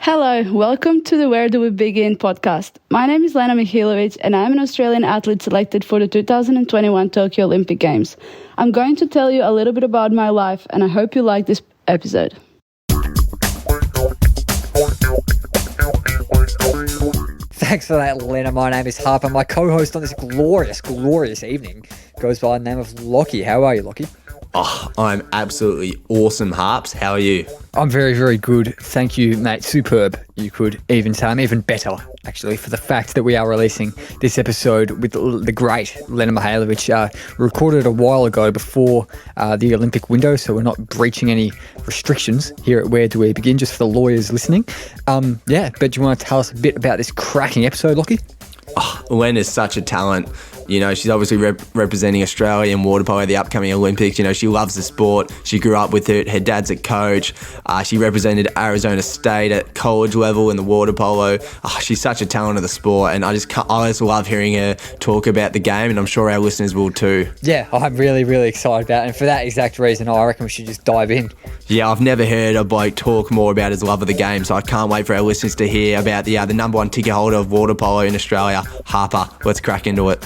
Hello, welcome to the Where Do We Begin podcast. My name is Lena Mihailovic and I'm an Australian athlete selected for the 2021 Tokyo Olympic Games. I'm going to tell you a little bit about my life and I hope you like this episode. Thanks for that, Lena. My name is Harper. My co-host on this glorious evening goes by the name of Lockie. How are you, Lockie? Oh, I'm absolutely awesome, Harps. How are you? I'm very, very good. Thank you, mate. Superb. You could even say I'm even better, actually, for the fact that we are releasing this episode with the great Lena Mihailovic. Recorded a while ago before the Olympic window, so we're not breaching any restrictions here at Where Do We Begin, just for the lawyers listening. But do you want to tell us a bit about this cracking episode, Lockie? Oh, Lena's such a talent. You know, she's obviously representing Australia in water polo at the upcoming Olympics. You know, she loves the sport. She grew up with it. Her dad's a coach. She represented Arizona State at college level in the water polo. She's such a talent of the sport, and I just love hearing her talk about the game, and I'm sure our listeners will too. Yeah, I'm really, really excited about it, and for that exact reason, I reckon we should just dive in. Yeah, I've never heard a bloke talk more about his love of the game, so I can't wait for our listeners to hear about the number one ticket holder of water polo in Australia, Harper. Let's crack into it.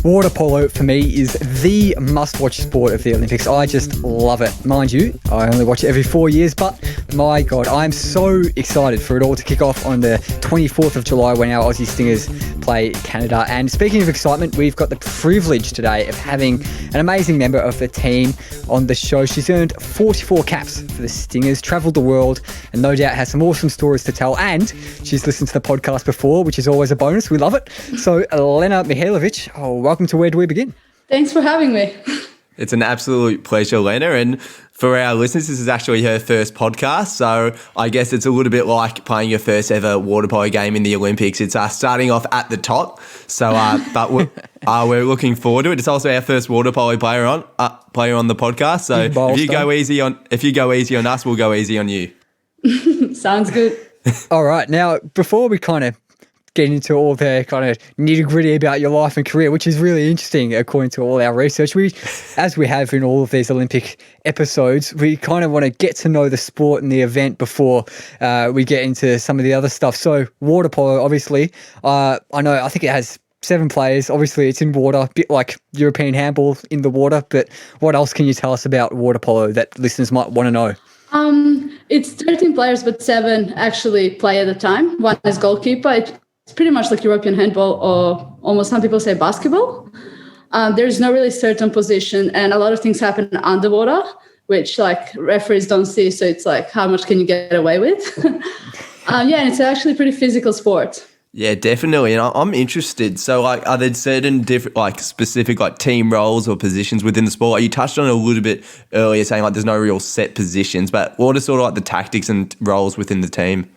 Water polo, for me, is the must-watch sport of the Olympics. I just love it. Mind you, I only watch it every 4 years, but my God, I'm so excited for it all to kick off on the 24th of July when our Aussie Stingers play Canada. And speaking of excitement, we've got the privilege today of having an amazing member of the team on the show. She's earned 44 caps for the Stingers, travelled the world, and no doubt has some awesome stories to tell. And she's listened to the podcast before, which is always a bonus. We love it. So, Lena Mihailovic, welcome to Where Do We Begin? Thanks for having me. It's an absolute pleasure, Lena. And for our listeners, this is actually her first podcast. So I guess it's a little bit like playing your first ever water polo game in the Olympics. It's starting off at the top. So, but we're looking forward to it. It's also our first water polo player on the podcast. So if you go easy on us, we'll go easy on you. Sounds good. All right. Now, before we kind of get into all the kind of nitty-gritty about your life and career, which is really interesting according to all our research. As we have in all of these Olympic episodes, we kind of want to get to know the sport and the event before we get into some of the other stuff. So water polo, obviously, I think it has 7 players. Obviously, it's in water, a bit like European handball in the water. But what else can you tell us about water polo that listeners might want to know? It's 13 players, but 7 actually play at a time. 1 is goalkeeper. It's pretty much like European handball, or almost some people say basketball. There's no really certain position, and a lot of things happen underwater, which like referees don't see. So it's like, how much can you get away with? And it's actually a pretty physical sport. Yeah, definitely. And I'm interested. So, like, are there certain different, like, specific, like, team roles or positions within the sport? Like, you touched on it a little bit earlier, saying, like, there's no real set positions, but what are sort of, like, the tactics and roles within the team?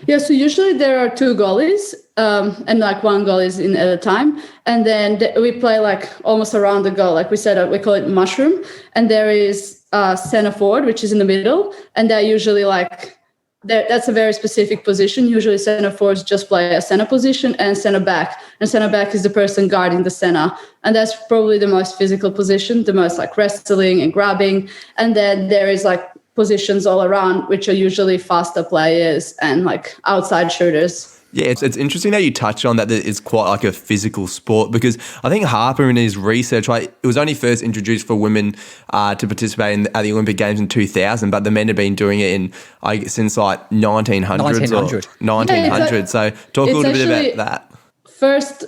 Yeah, so usually there are 2 goalies, and like 1 goal is in at a time. And then we play like almost around the goal. Like we said, we call it mushroom. And there is center forward, which is in the middle. And they're usually like, that's a very specific position. Usually center forwards just play a center position, and center back. And center back is the person guarding the center. And that's probably the most physical position, the most like wrestling and grabbing. And then there is like positions all around, which are usually faster players and like outside shooters. Yeah, it's interesting that you touched on that it's quite like a physical sport, because I think Harper in his research, like, it was only first introduced for women to participate at the Olympic Games in 2000, but the men have been doing it since like 1900. So talk a little bit about that. First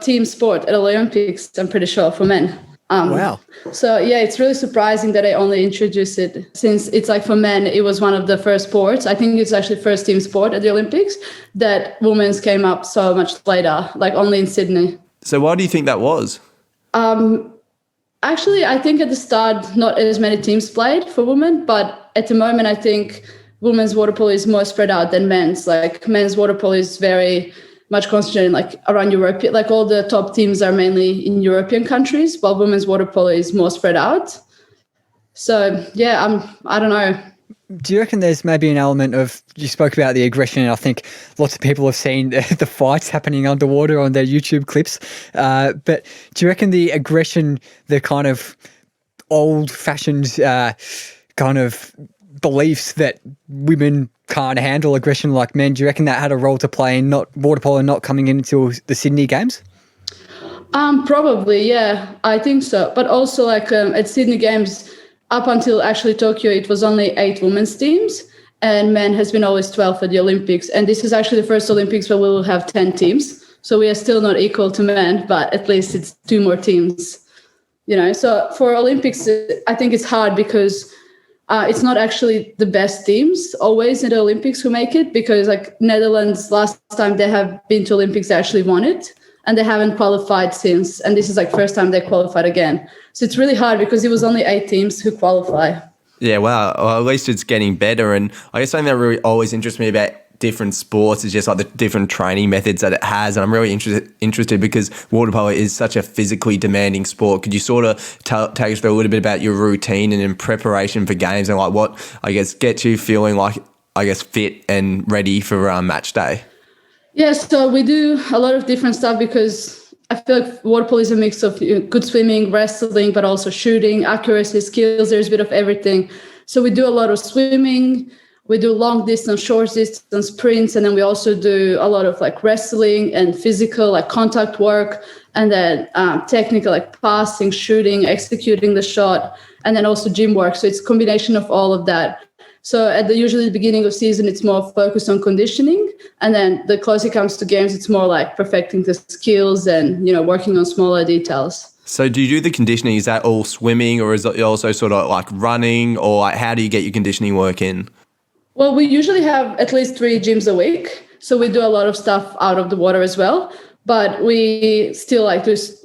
team sport at Olympics, I'm pretty sure, for men. Wow. So yeah, it's really surprising that I only introduced it, since it's like for men, it was one of the first sports. I think it's actually first team sport at the Olympics, that women's came up so much later, like only in Sydney. So why do you think that was? Actually, I think at the start, not as many teams played for women, but at the moment, I think women's water polo is more spread out than men's. Like men's water polo is very much concentrated like around Europe. Like all the top teams are mainly in European countries, while women's water polo is more spread out. So yeah, I don't know. do you reckon there's maybe an element of, you spoke about the aggression, and I think lots of people have seen the fights happening underwater on their YouTube clips, but do you reckon the aggression, the kind of old-fashioned kind of beliefs that women can't handle aggression like men, do you reckon that had a role to play in not water polo not coming in until the Sydney Games? Probably, yeah, I think so. But also, like at Sydney Games, up until actually Tokyo, it was only 8 women's teams, and men has been always 12 at the Olympics. And this is actually the first Olympics where we will have 10 teams. So we are still not equal to men, but at least it's 2 more teams. So for Olympics, I think it's hard because it's not actually the best teams always in the Olympics who make it, because like Netherlands, last time they have been to Olympics, they actually won it. And they haven't qualified since. And this is like first time they qualified again. So it's really hard because it was only 8 teams who qualify. Yeah, well, at least it's getting better. And I guess something that really always interests me about different sports is just like the different training methods that it has. And I'm really interested because water polo is such a physically demanding sport. Could you sort of take us through a little bit about your routine and in preparation for games and like what, I guess, gets you feeling like, I guess, fit and ready for match day? Yeah, so we do a lot of different stuff because I feel like water polo is a mix of good swimming, wrestling, but also shooting, accuracy, skills. There's a bit of everything. So we do a lot of swimming. We do long distance, short distance sprints. And then we also do a lot of like wrestling and physical, like contact work. And then technical, like passing, shooting, executing the shot. And then also gym work. So it's a combination of all of that. So usually the beginning of season, it's more focused on conditioning. And then the closer it comes to games, it's more like perfecting the skills and, working on smaller details. So do you do the conditioning? Is that all swimming or is it also sort of like running, or like how do you get your conditioning work in? Well, we usually have at least 3 gyms a week. So we do a lot of stuff out of the water as well. But we still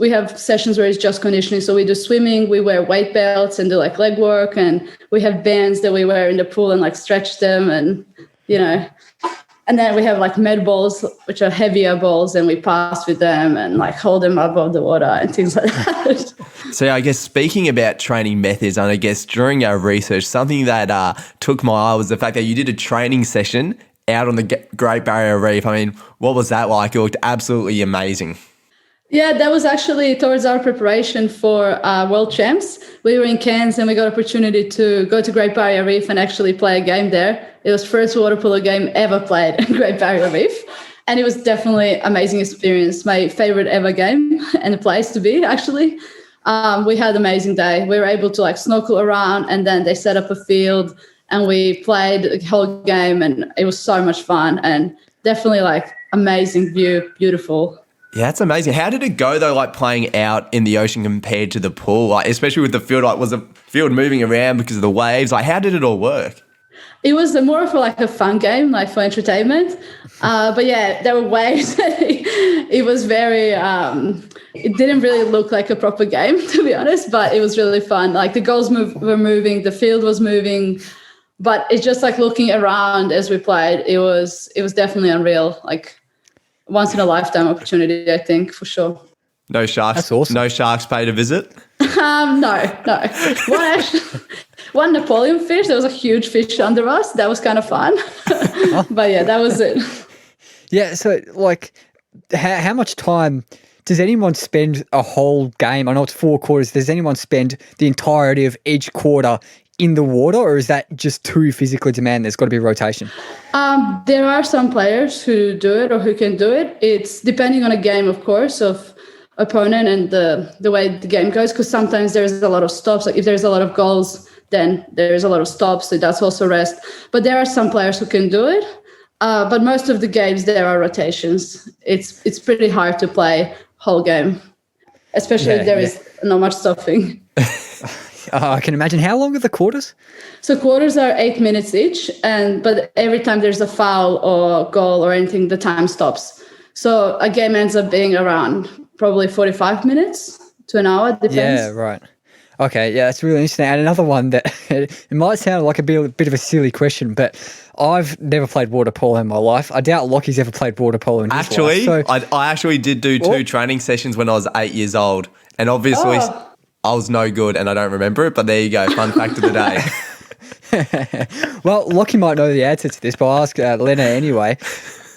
we have sessions where it's just conditioning. So we do swimming, we wear weight belts and do like leg work, and we have bands that we wear in the pool and like stretch them, and and then we have like med balls, which are heavier balls, and we pass with them and like hold them above the water and things like that. So I guess speaking about training methods, and I guess during our research, something that took my eye was the fact that you did a training session out on the Great Barrier Reef. I mean, what was that like? It looked absolutely amazing. Yeah, that was actually towards our preparation for World Champs. We were in Cairns and we got opportunity to go to Great Barrier Reef and actually play a game there. It was first water polo game ever played at Great Barrier Reef. And it was definitely an amazing experience. My favorite ever game and a place to be, actually. We had an amazing day. We were able to like snorkel around, and then they set up a field and we played the whole game, and it was so much fun and definitely like amazing view, beautiful. Yeah, that's amazing. How did it go though, like playing out in the ocean compared to the pool? Like, especially with the field, like was the field moving around because of the waves? Like, how did it all work? It was more of like a fun game, like for entertainment. But yeah, there were waves. It was very, it didn't really look like a proper game, to be honest, but it was really fun. Like the goals were moving, the field was moving. But it's just like looking around as we played, it was definitely unreal. Like once in a lifetime opportunity, I think, for sure. No sharks. That's awesome. No sharks paid a visit? No. One Napoleon fish. There was a huge fish under us. That was kind of fun. But yeah, that was it. Yeah, so like how much time does anyone spend a whole game? I know it's 4 quarters. Does anyone spend the entirety of each quarter in the water, or is that just too physically demanding? There's got to be rotation. There are some players who do it or who can do it. It's depending on a game, of course, of opponent and the way the game goes, because sometimes there's a lot of stops. Like if there's a lot of goals, then there's a lot of stops, so that's also rest. But there are some players who can do it. But most of the games, there are rotations. It's pretty hard to play whole game, especially if there is not much stopping. I can imagine. How long are the quarters? So quarters are 8 minutes each, but every time there's a foul or goal or anything, the time stops. So a game ends up being around probably 45 minutes to an hour, depends. Yeah, right. Okay, yeah, that's really interesting. And another one that it might sound like a bit of a silly question, but I've never played water polo in my life. I doubt Lockie's ever played water polo in his life. So, I actually did do 2 training sessions when I was 8 years old, and obviously I was no good and I don't remember it, but there you go, fun fact of the day. Well, Lockie might know the answer to this, but I'll ask Lena anyway.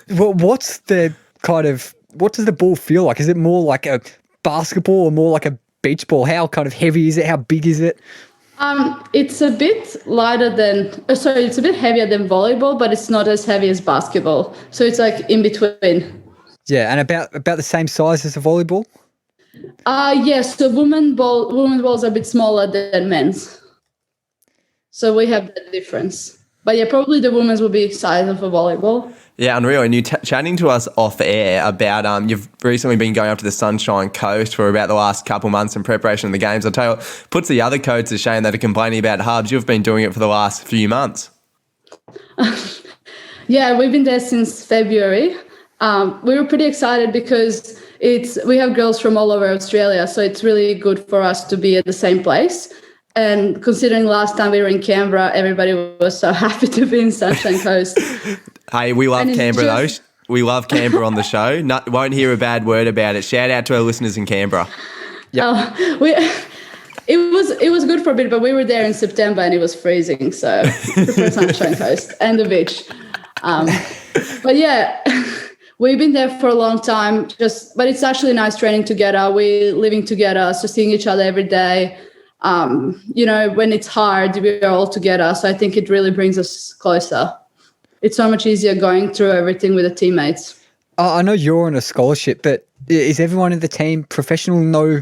Well, what does the ball feel like? Is it more like a basketball or more like a beach ball? How kind of heavy is it? How big is it? It's a bit it's a bit heavier than volleyball, but it's not as heavy as basketball. So it's like in between. Yeah, and about the same size as a volleyball? Yes, so women's balls are a bit smaller than men's. So we have that difference. But yeah, probably the women's will be size of a volleyball. Yeah, unreal. And you chatting to us off air about you've recently been going up to the Sunshine Coast for about the last couple months in preparation of the games. I'll tell you what, puts the other codes to shame that are complaining about hubs. You've been doing it for the last few months. Yeah, we've been there since February. We were pretty excited because we have girls from all over Australia, so it's really good for us to be at the same place. And considering last time we were in Canberra, everybody was so happy to be in Sunshine Coast. Hey, we love Canberra though. We love Canberra on the show. Won't hear a bad word about it. Shout out to our listeners in Canberra. Yep. It was good for a bit, but we were there in September and it was freezing. So prefer Sunshine Coast and the beach. But yeah, we've been there for a long time. But it's actually nice training together. We're living together, so seeing each other every day. When it's hard, we are all together. So I think it really brings us closer. It's so much easier going through everything with the teammates. I know you're on a scholarship, but is everyone in the team professional? No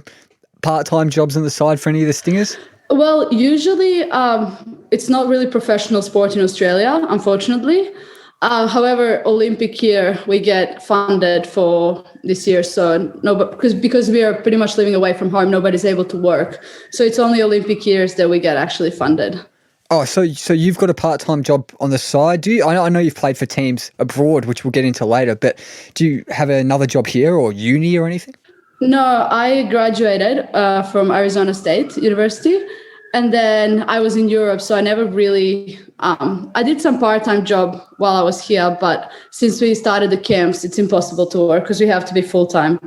part-time jobs on the side for any of the Stingers? Well, usually it's not really professional sport in Australia, unfortunately. However, Olympic year, we get funded for this year. So because we are pretty much living away from home, nobody's able to work. So it's only Olympic years that we get actually funded. Oh, so you've got a part-time job on the side, do you? I know you've played for teams abroad, which we'll get into later, but do you have another job here or uni or anything? No, I graduated from Arizona State University, and then I was in Europe, so I never really I did some part-time job while I was here, but since we started the camps, it's impossible to work because we have to be full-time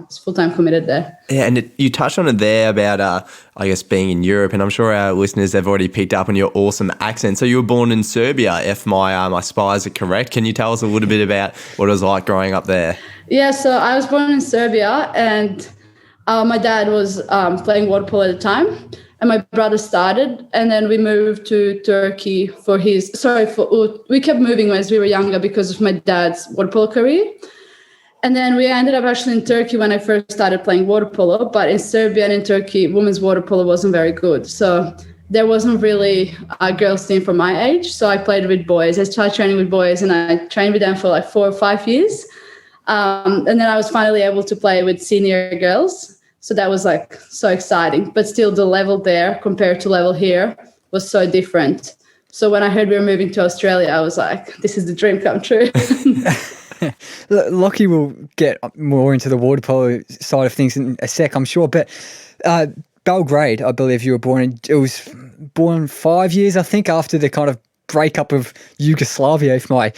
committed there. Yeah, and you touched on it there about, I guess, being in Europe, and I'm sure our listeners have already picked up on your awesome accent. So you were born in Serbia, if my spies are correct. Can you tell us a little bit about what it was like growing up there? Yeah, so I was born in Serbia, and my dad was playing water polo at the time. And my brother started, and then we moved to Turkey we kept moving as we were younger because of my dad's water polo career. And then we ended up actually in Turkey when I first started playing water polo, but in Serbia and in Turkey, women's water polo wasn't very good. So there wasn't really a girls team for my age. So I played with boys. I started training with boys, and I trained with them for like 4 or 5 years. And then I was finally able to play with senior girls. So that was like so exciting, but still the level there compared to level here was so different. So when I heard we were moving to Australia, I was like, this is the dream come true. Lockie will get more into the water polo side of things in a sec, I'm sure. But Belgrade, I believe you were born in. It was born 5 years, I think, after the kind of breakup of Yugoslavia, if my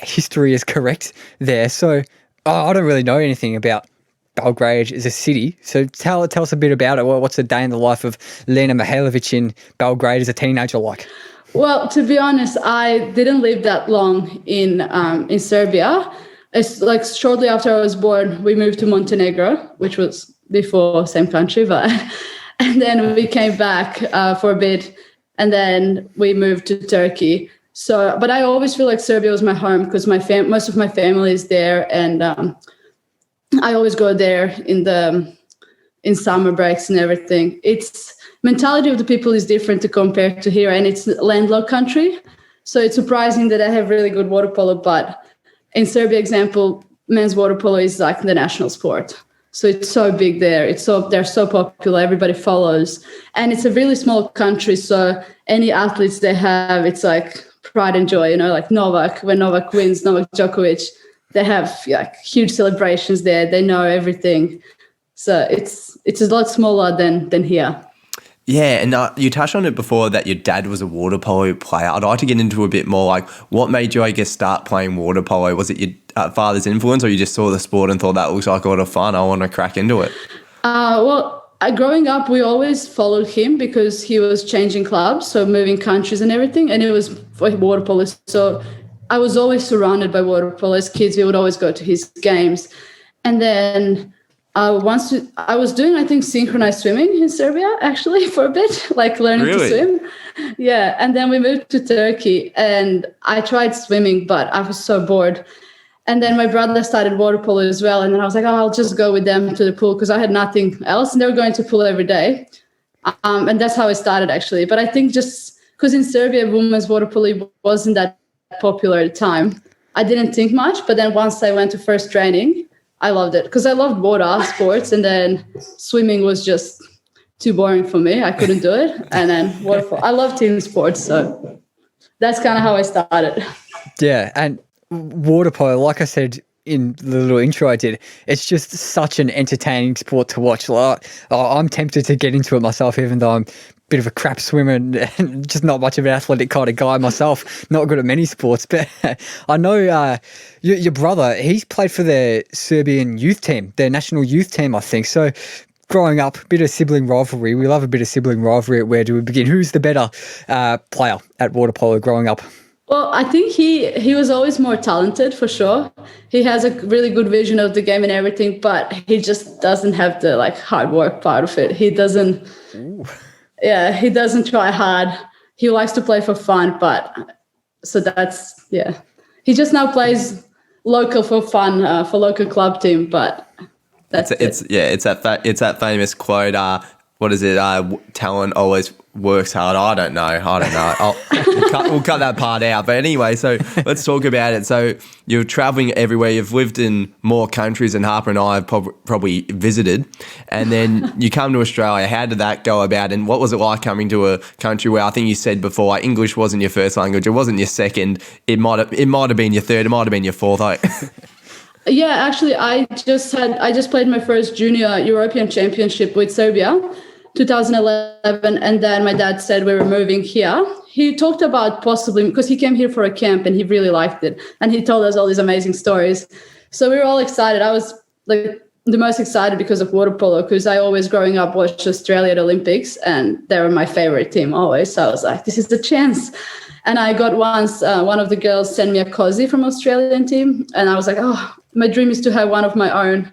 history is correct there. So I don't really know anything about Belgrade as a city. So tell us a bit about it. What's a day in the life of Lena Mihailovic in Belgrade as a teenager like? Well, to be honest, I didn't live that long in Serbia. It's like shortly after I was born, we moved to Montenegro, which was before same country, but and then we came back for a bit, and then we moved to Turkey. So, but I always feel like Serbia was my home because most of my family is there, and I always go there in summer breaks and everything. It's mentality of the people is different to compare to here, and it's a landlocked country. So it's surprising that I have really good water polo, but in Serbia, example, men's water polo is like the national sport. So it's so big there. They're so popular. Everybody follows, and it's a really small country. So any athletes they have, it's like pride and joy. Like Novak, when Novak wins, Novak Djokovic, they have like huge celebrations there. They know everything. So it's a lot smaller than here. Yeah, and you touched on it before that your dad was a water polo player. I'd like to get into a bit more like what made you, I guess, start playing water polo? Was it your father's influence, or you just saw the sport and thought that looks like a lot of fun, I want to crack into it? Well, growing up, we always followed him because he was changing clubs, so moving countries and everything, and it was for water polo. So I was always surrounded by water polo. As kids, we would always go to his games. And then once I was doing, I think, synchronized swimming in Serbia, actually, for a bit, like learning to swim. Yeah, and then we moved to Turkey, and I tried swimming, but I was so bored. And then my brother started water polo as well. And then I was like, oh, I'll just go with them to the pool because I had nothing else. And they were going to pool every day. And that's how I started, actually. But I think just because in Serbia, women's water polo wasn't that popular at the time, I didn't think much. But then once I went to first training, I loved it because I loved water sports. And then swimming was just too boring for me. I couldn't do it. And then water polo. I love team sports. So that's kind of how I started. Yeah. And water polo, like I said in the little intro I did, it's just such an entertaining sport to watch. Like, I'm tempted to get into it myself, even though I'm a bit of a crap swimmer and just not much of an athletic kind of guy myself, not good at many sports. But I know your brother, he's played for the Serbian youth team, their national youth team, I think. So growing up, a bit of sibling rivalry. We love a bit of sibling rivalry. Where do we begin? Who's the better player at water polo growing up? Well, I think he was always more talented, for sure. He has a really good vision of the game and everything, but he just doesn't have the hard work part of it. He doesn't. Ooh. Yeah, he doesn't try hard. He likes to play for fun, but so that's He just now plays local for fun for local club team, but that's it's that famous quote. What is it? Talent always works hard. I don't know. We'll cut that part out. But anyway, so let's talk about it. So you're traveling everywhere. You've lived in more countries than Harper and I have probably visited. And then you come to Australia. How did that go about? And what was it like coming to a country where I think you said before English wasn't your first language. It wasn't your second. It might have been your third. It might have been your fourth. Yeah, actually, I just played my first junior European championship with Serbia. 2011, and then my dad said we were moving here. He talked about possibly, because he came here for a camp and he really liked it, and he told us all these amazing stories. So we were all excited. I was the most excited because of water polo, because I always growing up watched Australia at Olympics, and they were my favorite team always. So I was like, this is the chance. And I got once one of the girls sent me a cozy from Australian team, and I was like, oh, my dream is to have one of my own.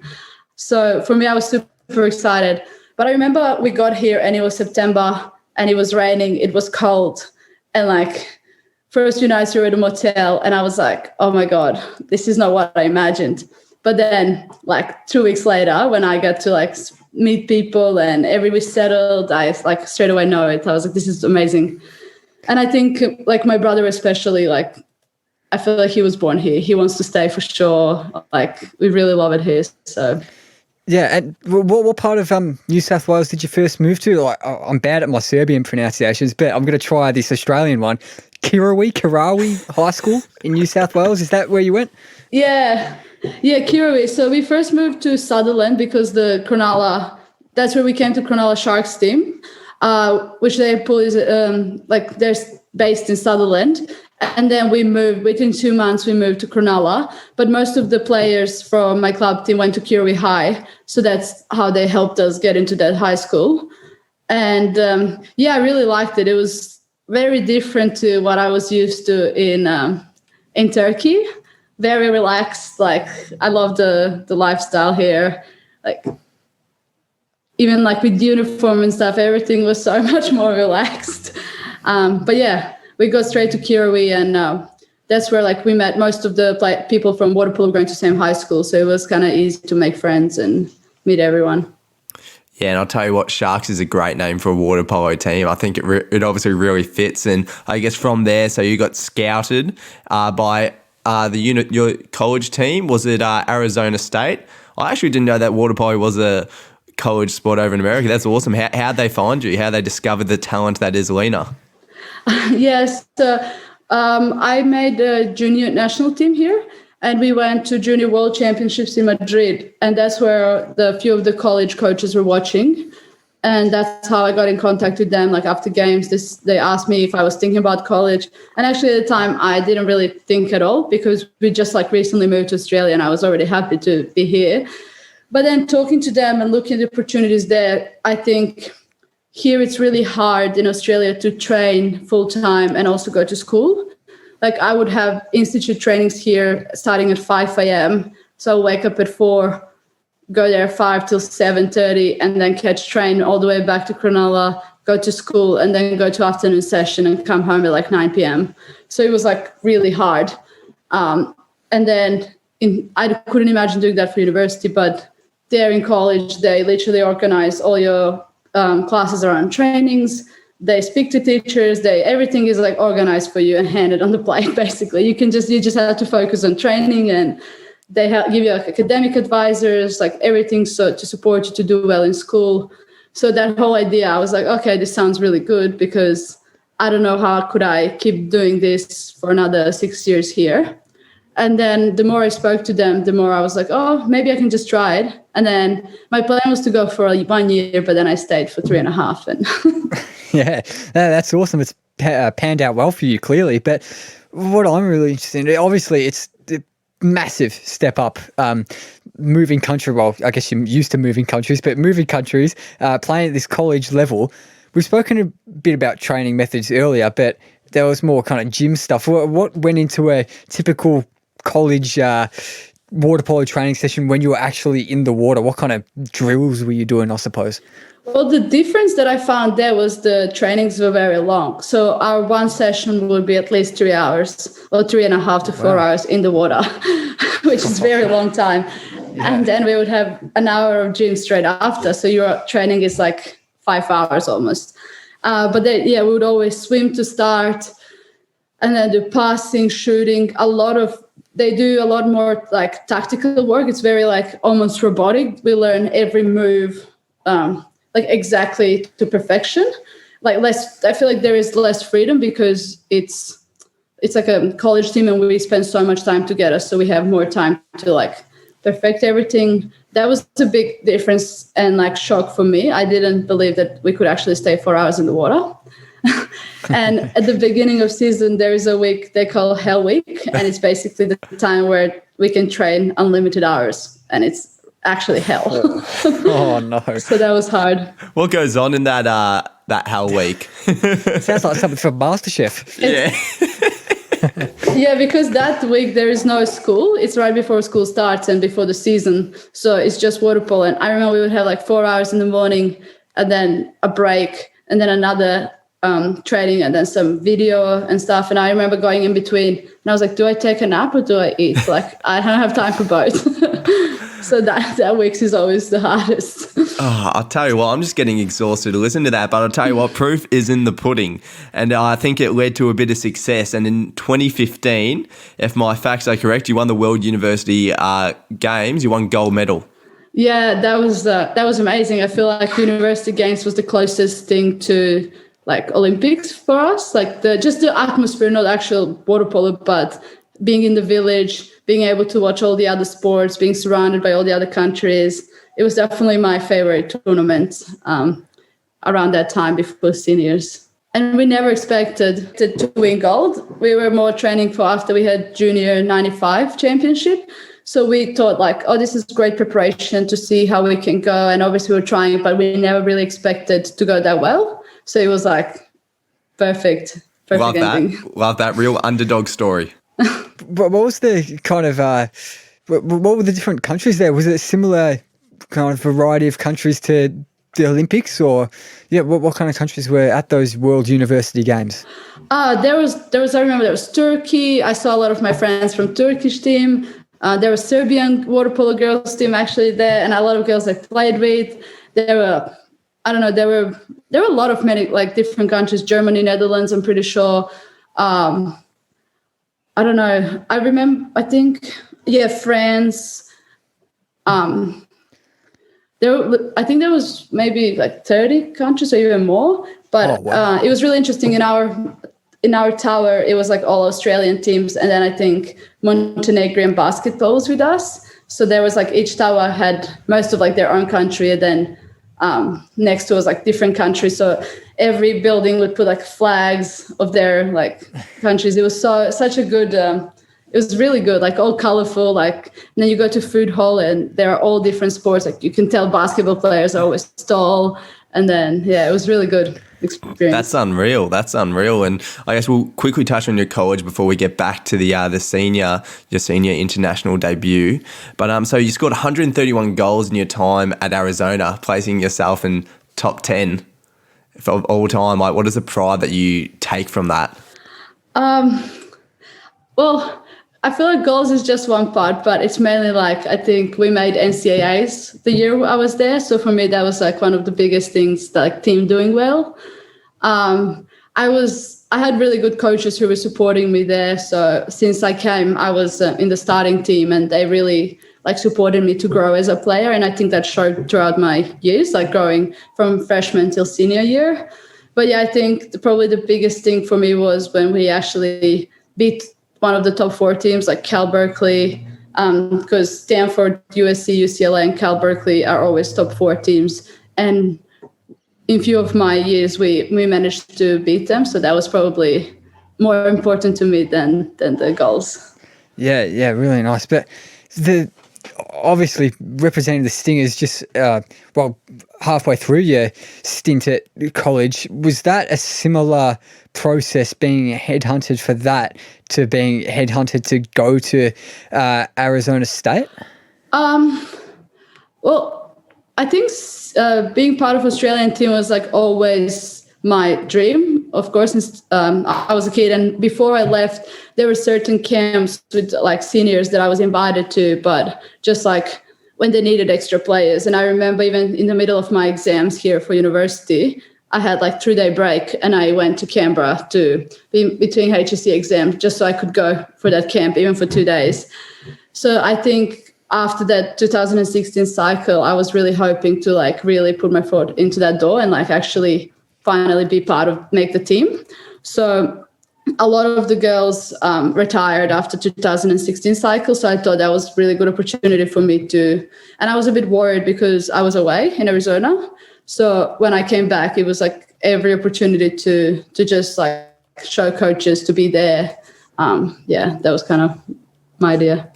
So for me, I was super excited. But I remember we got here and it was September and it was raining. It was cold. And first few nights we were at a motel and I was like, oh my God, this is not what I imagined. But then 2 weeks later, when I got to meet people and everybody settled, I straight away know it. I was like, this is amazing. And I think my brother especially, I feel like he was born here. He wants to stay for sure. We really love it here. So. Yeah, and what part of New South Wales did you first move to? I'm bad at my Serbian pronunciations, but I'm going to try this Australian one. Kirawi High School in New South Wales. Is that where you went? Yeah, Kirawi. So we first moved to Sutherland because the Cronulla, that's where we came to Cronulla Sharks team, which their pool is they're based in Sutherland. And then we moved, within 2 months, we moved to Cronulla. But most of the players from my club team went to Kirawi High. So that's how they helped us get into that high school. And I really liked it. It was very different to what I was used to in Turkey. Very relaxed. I love the lifestyle here. Even with uniform and stuff, everything was so much more relaxed. But yeah. We got straight to Kirawi, and that's where we met most of the people from water polo going to the same high school. So it was kind of easy to make friends and meet everyone. Yeah, and I'll tell you what, Sharks is a great name for a water polo team. I think it obviously really fits. And I guess from there, so you got scouted by your college team. Was it Arizona State? I actually didn't know that water polo was a college sport over in America. That's awesome. How'd they find you? How'd they discover the talent that is Lena? Yes, I made a junior national team here, and we went to Junior World Championships in Madrid, and that's where the few of the college coaches were watching, and that's how I got in contact with them. After games, they asked me if I was thinking about college, and actually at the time I didn't really think at all because we just recently moved to Australia, and I was already happy to be here. But then talking to them and looking at the opportunities there, I think here it's really hard in Australia to train full time and also go to school. Like I would have institute trainings here starting at 5 a.m. So I'll wake up at 4, go there 5 till 7:30, and then catch train all the way back to Cronulla, go to school, and then go to afternoon session and come home at like 9 p.m. So it was like really hard. And then I couldn't imagine doing that for university, but there in college, they literally organize all your classes around trainings. They speak to teachers. Everything is like organized for you and handed on the plate. Basically, you just have to focus on training, and they give you like academic advisors, like everything, so to support you to do well in school. So that whole idea, I was like, okay, this sounds really good, because I don't know how could I keep doing this for another 6 years here. And then the more I spoke to them, the more I was like, oh, maybe I can just try it. And then my plan was to go for 1 year, but then I stayed for 3.5. And Yeah, that's awesome. It's panned out well for you, clearly. But what I'm really interested in, obviously, it's a massive step up. Moving country, well, I guess you're used to moving countries, but moving countries, playing at this college level. We've spoken a bit about training methods earlier, but there was more kind of gym stuff. What went into a typical college water polo training session when you were actually in the water? What kind of drills were you doing, I suppose? Well, the difference that I found there was the trainings were very long. So our one session would be at least 3 hours, or 3.5 to 4 hours in the water, which is very long time. Yeah. And then we would have an hour of gym straight after. So your training is like 5 hours almost. But then, we would always swim to start, and then do passing, shooting. They do a lot more like tactical work. It's very like almost robotic. We learn every move like exactly to perfection. Like I feel like there is less freedom because it's like a college team and we spend so much time together. So we have more time to like perfect everything. That was a big difference and like shock for me. I didn't believe that we could actually stay 4 hours in the water. And at the beginning of season, there is a week they call Hell Week, and it's basically the time where we can train unlimited hours, and it's actually hell. Oh no! So that was hard. What goes on in that Hell Week? Sounds like something from MasterChef. Yeah, because that week there is no school. It's right before school starts and before the season, so it's just water polo. And I remember we would have like 4 hours in the morning, and then a break, and then another training, and then some video and stuff. And I remember going in between and I was like, do I take a nap or do I eat? Like, I don't have time for both. So that week is always the hardest. Oh, I'll tell you what, I'm just getting exhausted to listen to that, but I'll tell you what, proof is in the pudding. And I think it led to a bit of success. And in 2015, if my facts are correct, you won the World University Games, you won gold medal. Yeah, that was amazing. I feel like University Games was the closest thing to like Olympics for us, like just the atmosphere, not actual water polo, but being in the village, being able to watch all the other sports, being surrounded by all the other countries. It was definitely my favorite tournament around that time before seniors. And we never expected to win gold. We were more training for after we had junior 95 championship. So we thought like, oh, this is great preparation to see how we can go. And obviously we were trying, but we never really expected to go that well. So it was like perfect Love ending. Love that real underdog story. What was the kind of, what were the different countries there? Was it a similar kind of variety of countries to the Olympics, or what kind of countries were at those World University Games? There was. I remember there was Turkey. I saw a lot of my friends from Turkish team. There was Serbian water polo girls team actually there, and a lot of girls I played with. There were, I don't know, there were a lot of many like different countries. Germany, Netherlands. I'm pretty sure. I don't know. I remember. I think France. I think there was maybe like 30 countries or even more. But it was really interesting. In our tower, it was like all Australian teams, and then I think Montenegrin basketball was with us. So there was like each tower had most of like their own country, and then next to us like different countries. So every building would put like flags of their like countries. It was such a good. It was really good, like all colorful, like, and then you go to food hall and there are all different sports. Like you can tell basketball players are always tall. And then, yeah, it was really good experience. That's unreal. And I guess we'll quickly touch on your college before we get back to your senior international debut. But so you scored 131 goals in your time at Arizona, placing yourself in top 10 of all time. Like, what is the pride that you take from that? Well, I feel like goals is just one part, but it's mainly like, I think we made NCAAs the year I was there. So for me, that was like one of the biggest things, like team doing well. I had really good coaches who were supporting me there. So since I came, I was in the starting team, and they really like supported me to grow as a player. And I think that showed throughout my years, like growing from freshman till senior year. But yeah, I think probably the biggest thing for me was when we actually beat one of the top 4 teams, like Cal Berkeley, because Stanford, USC, UCLA, and Cal Berkeley are always top 4 teams. And in few of my years, we managed to beat them. So that was probably more important to me than the goals. Yeah, really nice. But obviously representing the Stingers just halfway through your stint at college, was that a similar process, being headhunted for that to being headhunted to go to Arizona State? Well, I think being part of Australian team was like always my dream, of course, since I was a kid. And before I left, there were certain camps with like seniors that I was invited to, but just like when they needed extra players. And I remember even in the middle of my exams here for university, I had like 3-day break, and I went to Canberra to be between HSC exams just so I could go for that camp, even for 2 days. So I think after that 2016 cycle, I was really hoping to like really put my foot into that door and like actually finally be make the team. So a lot of the girls retired after 2016 cycle. So I thought that was really good opportunity for me to, and I was a bit worried because I was away in Arizona. So when I came back, it was like every opportunity to just like show coaches to be there. That was kind of my idea.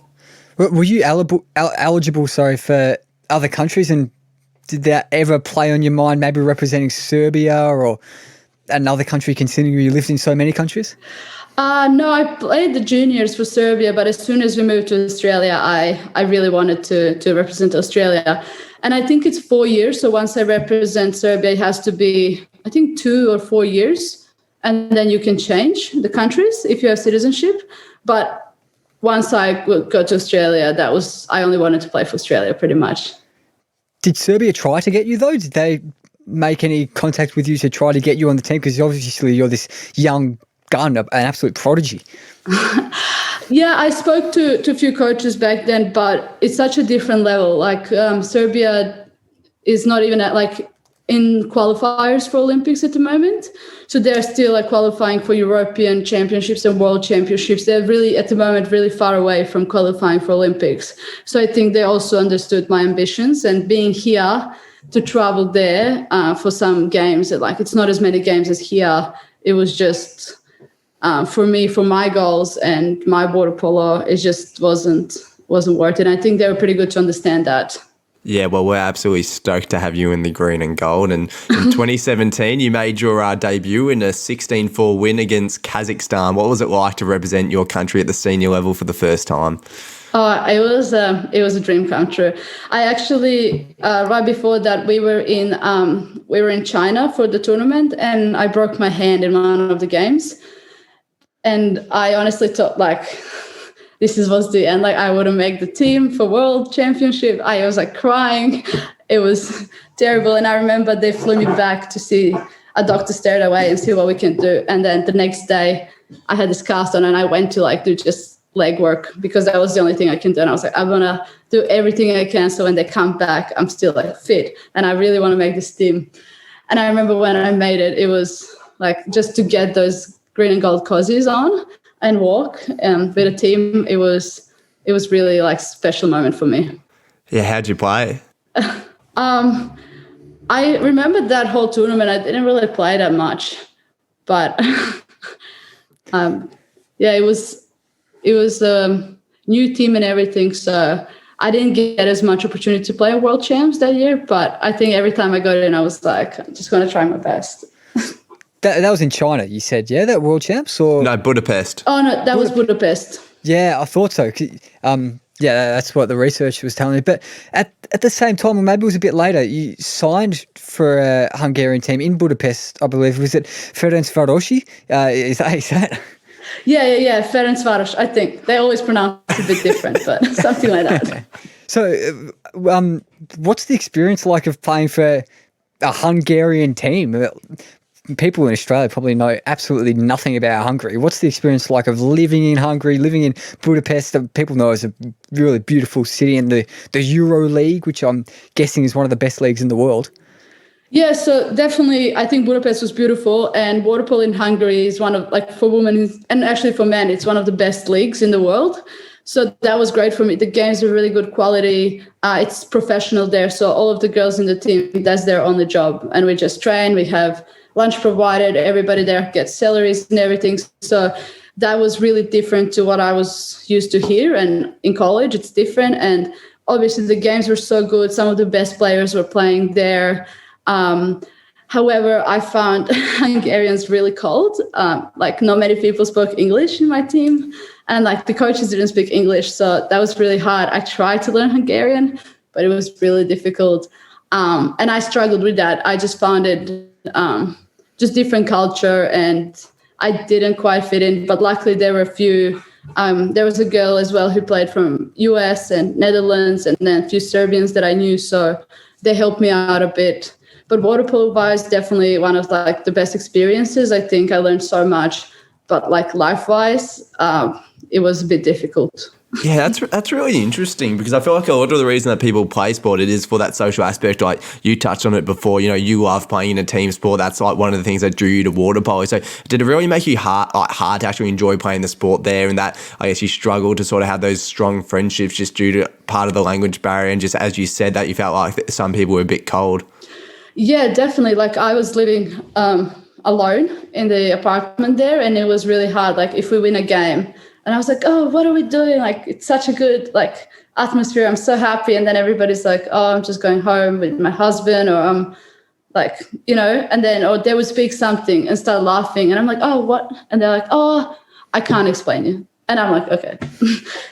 Were you eligible for other countries, and did that ever play on your mind, maybe representing Serbia or another country, considering you lived in so many countries? No, I played the juniors for Serbia, but as soon as we moved to Australia, I really wanted to represent Australia. And I think it's 4 years. So once I represent Serbia, it has to be, I think, 2 or 4 years. And then you can change the countries if you have citizenship. But once I would go to Australia, I only wanted to play for Australia pretty much. Did Serbia try to get you though? Did they make any contact with you to try to get you on the team? Because obviously you're this young gun, an absolute prodigy. Yeah, I spoke to a few coaches back then, but it's such a different level. Like Serbia is not even in qualifiers for Olympics at the moment. So they're still like qualifying for European championships and world championships. They're really at the moment really far away from qualifying for Olympics. So I think they also understood my ambitions, and being here to travel there for some games, it's not as many games as here. It was just for me, for my goals and my water polo, it just wasn't worth it. And I think they were pretty good to understand that. Yeah, well, we're absolutely stoked to have you in the green and gold. And in 2017, you made your debut in a 16-4 win against Kazakhstan. What was it like to represent your country at the senior level for the first time? Oh, it was a dream come true. I actually right before that we were in China for the tournament, and I broke my hand in one of the games, and I honestly thought this was the end. I wouldn't make the team for World Championship. I was crying. It was terrible. And I remember they flew me back to see a doctor straight away and see what we can do. And then the next day I had this cast on, and I went to do just leg work because that was the only thing I can do. And I was I'm going to do everything I can so when they come back, I'm still fit. And I really want to make this team. And I remember when I made it, it was just to get those green and gold cozies on and walk with a team, it was really special moment for me. Yeah, how'd you play? I remember that whole tournament. I didn't really play that much, but it it was a new team and everything. So I didn't get as much opportunity to play World Champs that year, but I think every time I got in, I was like, I'm just going to try my best. That was in China, you said, yeah, that World Champs? Or No, Budapest. Oh, no, that was Budapest. Yeah, I thought so. Yeah, that's what the research was telling me. But at the same time, or maybe it was a bit later, you signed for a Hungarian team in Budapest, I believe. Was it Ferencvárosi? Is that? Yeah. Ferencváros, I think. They always pronounce it a bit different, but something like that. So what's the experience like of playing for a Hungarian team? People in Australia probably know absolutely nothing about Hungary. What's the experience like of living in Hungary, living in Budapest, that people know is a really beautiful city, and the Euro League, which I'm guessing is one of the best leagues in the world? Yeah, so definitely, I think Budapest was beautiful, and water polo in Hungary is one of, like, for women and actually for men, it's one of the best leagues in the world. So that was great for me. The games are really good quality. It's professional there. So all of the girls in the team, that's their only job. And we just train, we have lunch provided, everybody there gets salaries and everything. So that was really different to what I was used to here. And in college, it's different. And obviously the games were so good. Some of the best players were playing there. However, I found Hungarians really cold. Like, not many people spoke English in my team, and like the coaches didn't speak English. So that was really hard. I tried to learn Hungarian, but it was really difficult. And I struggled with that. I just found it just different culture, and I didn't quite fit in. But luckily there were a few, there was a girl as well who played from US and Netherlands, and then a few Serbians that I knew. So they helped me out a bit. But water polo wise, definitely one of like the best experiences. I think I learned so much, but like life wise, it was a bit difficult. Yeah, that's really interesting, because I feel like a lot of the reason that people play sport, it is for that social aspect. Like you touched on it before, you love playing in a team sport. That's like one of the things that drew you to water polo. So did it really make you hard to actually enjoy playing the sport there, and that I guess you struggled to sort of have those strong friendships just due to part of the language barrier, and just as you said that you felt like some people were a bit cold? Yeah, definitely. Like I was living alone in the apartment there, and it was really hard. Like if we win a game, and I was like, oh, what are we doing? Like, it's such a good like atmosphere. I'm so happy. And then everybody's like, oh, I'm just going home with my husband, or I'm like, and then, or they would speak something and start laughing. And I'm like, oh, what? And they're like, oh, I can't explain you. And I'm like, okay.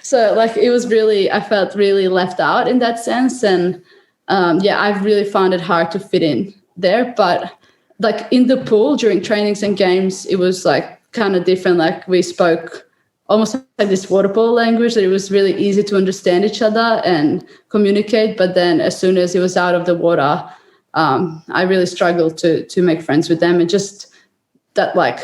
So like, it was really, I felt really left out in that sense. And I've really found it hard to fit in there. But like in the pool during trainings and games, it was like kind of different. Like we spoke almost like this water polo language, that it was really easy to understand each other and communicate. But then as soon as it was out of the water, I really struggled to make friends with them. And just that, like,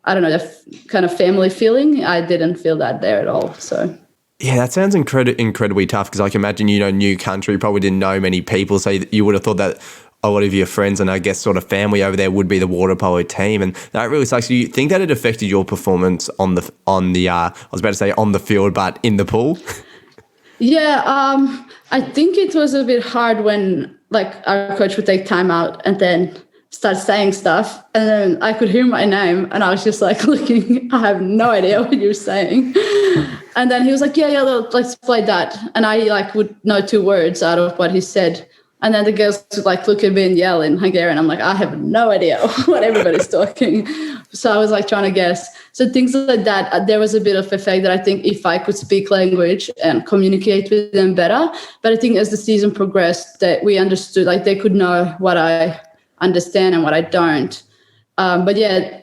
I don't know, that kind of family feeling, I didn't feel that there at all. So yeah, that sounds incredibly tough, because I can imagine, new country, probably didn't know many people, so you would have thought that a lot of your friends and I guess sort of family over there would be the water polo team, and that really sucks. Do you think that it affected your performance on the I was about to say on the field, but in the pool? Yeah, I think it was a bit hard when like our coach would take time out and then start saying stuff, and then I could hear my name, and I was just like looking, I have no idea what you're saying. And then he was like, yeah, let's play that. And I like would know 2 words out of what he said. And then the girls would like look at me and yell in Hungarian. I'm like, I have no idea what everybody's talking. So I was like trying to guess. So things like that, there was a bit of effect that I think if I could speak language and communicate with them better. But I think as the season progressed, that we understood, like they could know what I understand and what I don't. But yeah,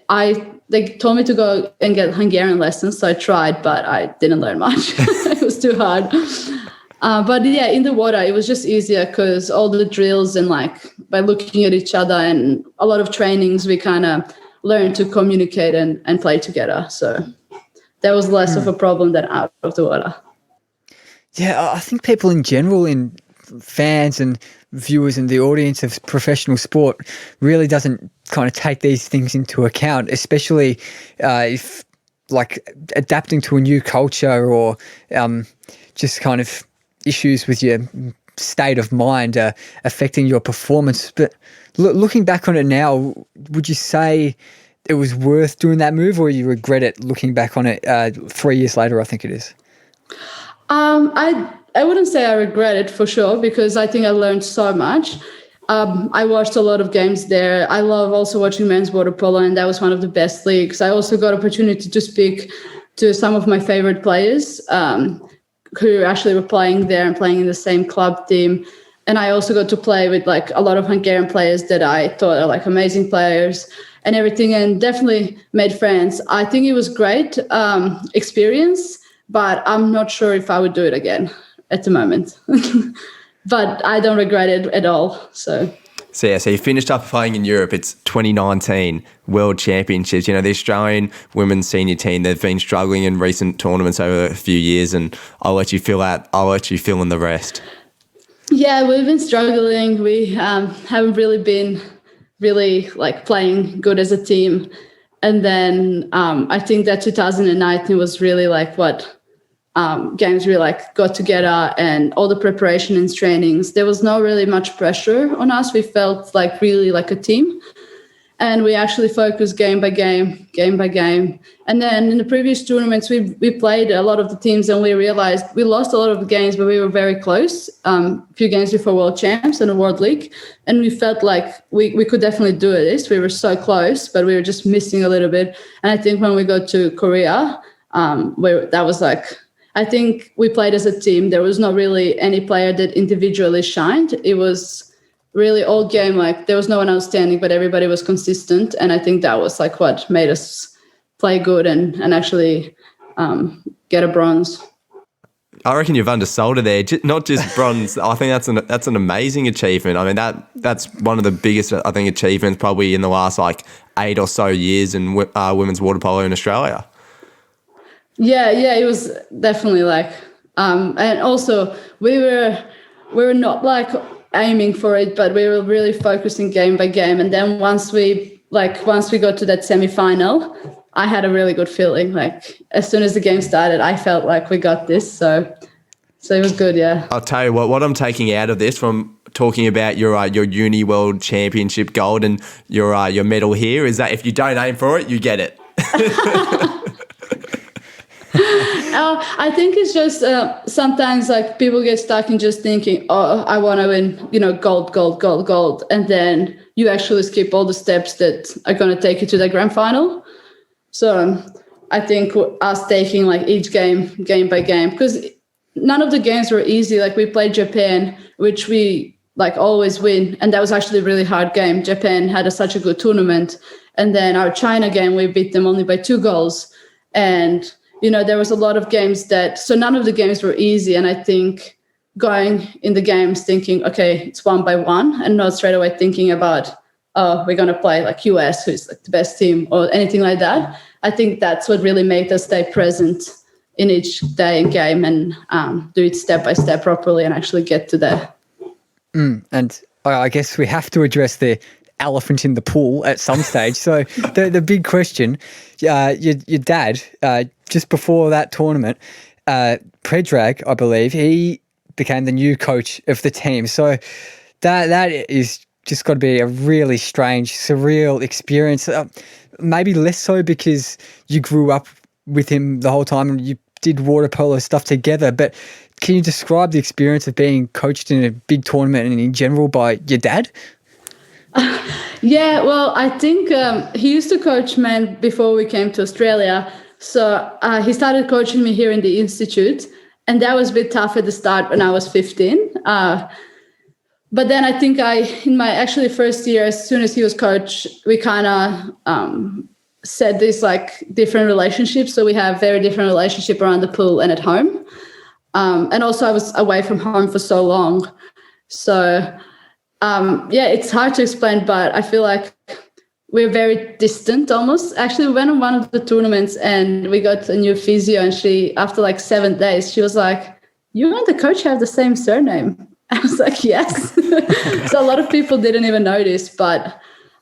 they told me to go and get Hungarian lessons. So I tried, but I didn't learn much. It was too hard. But yeah, in the water, it was just easier because all the drills and like by looking at each other and a lot of trainings, we kind of learned to communicate and play together. So that was less of a problem than out of the water. Yeah, I think people in general, in fans and viewers and the audience of professional sport, really doesn't kind of take these things into account, especially if like adapting to a new culture or just kind of issues with your state of mind affecting your performance. But looking back on it now, would you say it was worth doing that move, or you regret it looking back on it 3 years later, I think it is? I wouldn't say I regret it for sure, because I think I learned so much. I watched a lot of games there. I love also watching men's water polo, and that was one of the best leagues. I also got opportunity to speak to some of my favorite players who actually were playing there and playing in the same club team. And I also got to play with like a lot of Hungarian players that I thought are like amazing players and everything, and definitely made friends. I think it was great experience, but I'm not sure if I would do it again at the moment. But I don't regret it at all. So you finished up playing in Europe. It's 2019 World Championships. The Australian women's senior team, they've been struggling in recent tournaments over a few years, and I'll let you fill in the rest. Yeah, we've been struggling. We haven't really been like playing good as a team. And then I think that 2019 was really like what games we like got together, and all the preparation and trainings. There was not really much pressure on us. We felt like really like a team, and we actually focused game by game. And then in the previous tournaments, we played a lot of the teams, and we realized we lost a lot of the games, but we were very close. A few games before World Champs and the World League, and we felt like we could definitely do this. We were so close, but we were just missing a little bit. And I think when we got to Korea, that was like, I think we played as a team. There was not really any player that individually shined. It was really all game, like there was no one outstanding, but everybody was consistent. And I think that was like what made us play good and actually get a bronze. I reckon you've undersold it there. Not just bronze. I think that's an amazing achievement. I mean, that's one of the biggest, I think, achievements probably in the last like 8 or so years in women's water polo in Australia. Yeah, it was definitely like, and also we were not like aiming for it, but we were really focusing game by game. And then once we got to that semi-final, I had a really good feeling. Like as soon as the game started, I felt like we got this. So it was good. Yeah. I'll tell you what I'm taking out of this from talking about your uni world championship gold and your medal here is that if you don't aim for it, you get it. I think it's just sometimes like people get stuck in just thinking, oh, I want to win, gold. And then you actually skip all the steps that are going to take you to the grand final. So I think us taking like each game by game, because none of the games were easy. Like we played Japan, which we like always win. And that was actually a really hard game. Japan had such a good tournament. And then our China game, we beat them only by 2 goals. And there was a lot of games so none of the games were easy. And I think going in the games thinking, okay, it's 1 by 1 and not straight away thinking about, oh, we're going to play like US, who's like the best team or anything like that. I think that's what really made us stay present in each day and game and do it step by step properly and actually get to there. And I guess we have to address the elephant in the pool at some stage. So the big question, your dad, just before that tournament, Predrag, I believe, he became the new coach of the team. So that is just got to be a really strange, surreal experience. Maybe less so because you grew up with him the whole time and you did water polo stuff together. But can you describe the experience of being coached in a big tournament and in general by your dad? Yeah, well, I think he used to coach men before we came to Australia. So he started coaching me here in the Institute. And that was a bit tough at the start when I was 15. But then I think in my actually first year, as soon as he was coach, we kind of set these like different relationships. So we have very different relationship around the pool and at home. And also I was away from home for so long. So it's hard to explain, but I feel like we're very distant almost. Actually, we went on one of the tournaments and we got a new physio, and she, after like 7 days, she was like, you and the coach have the same surname. I was like, yes. So a lot of people didn't even notice, but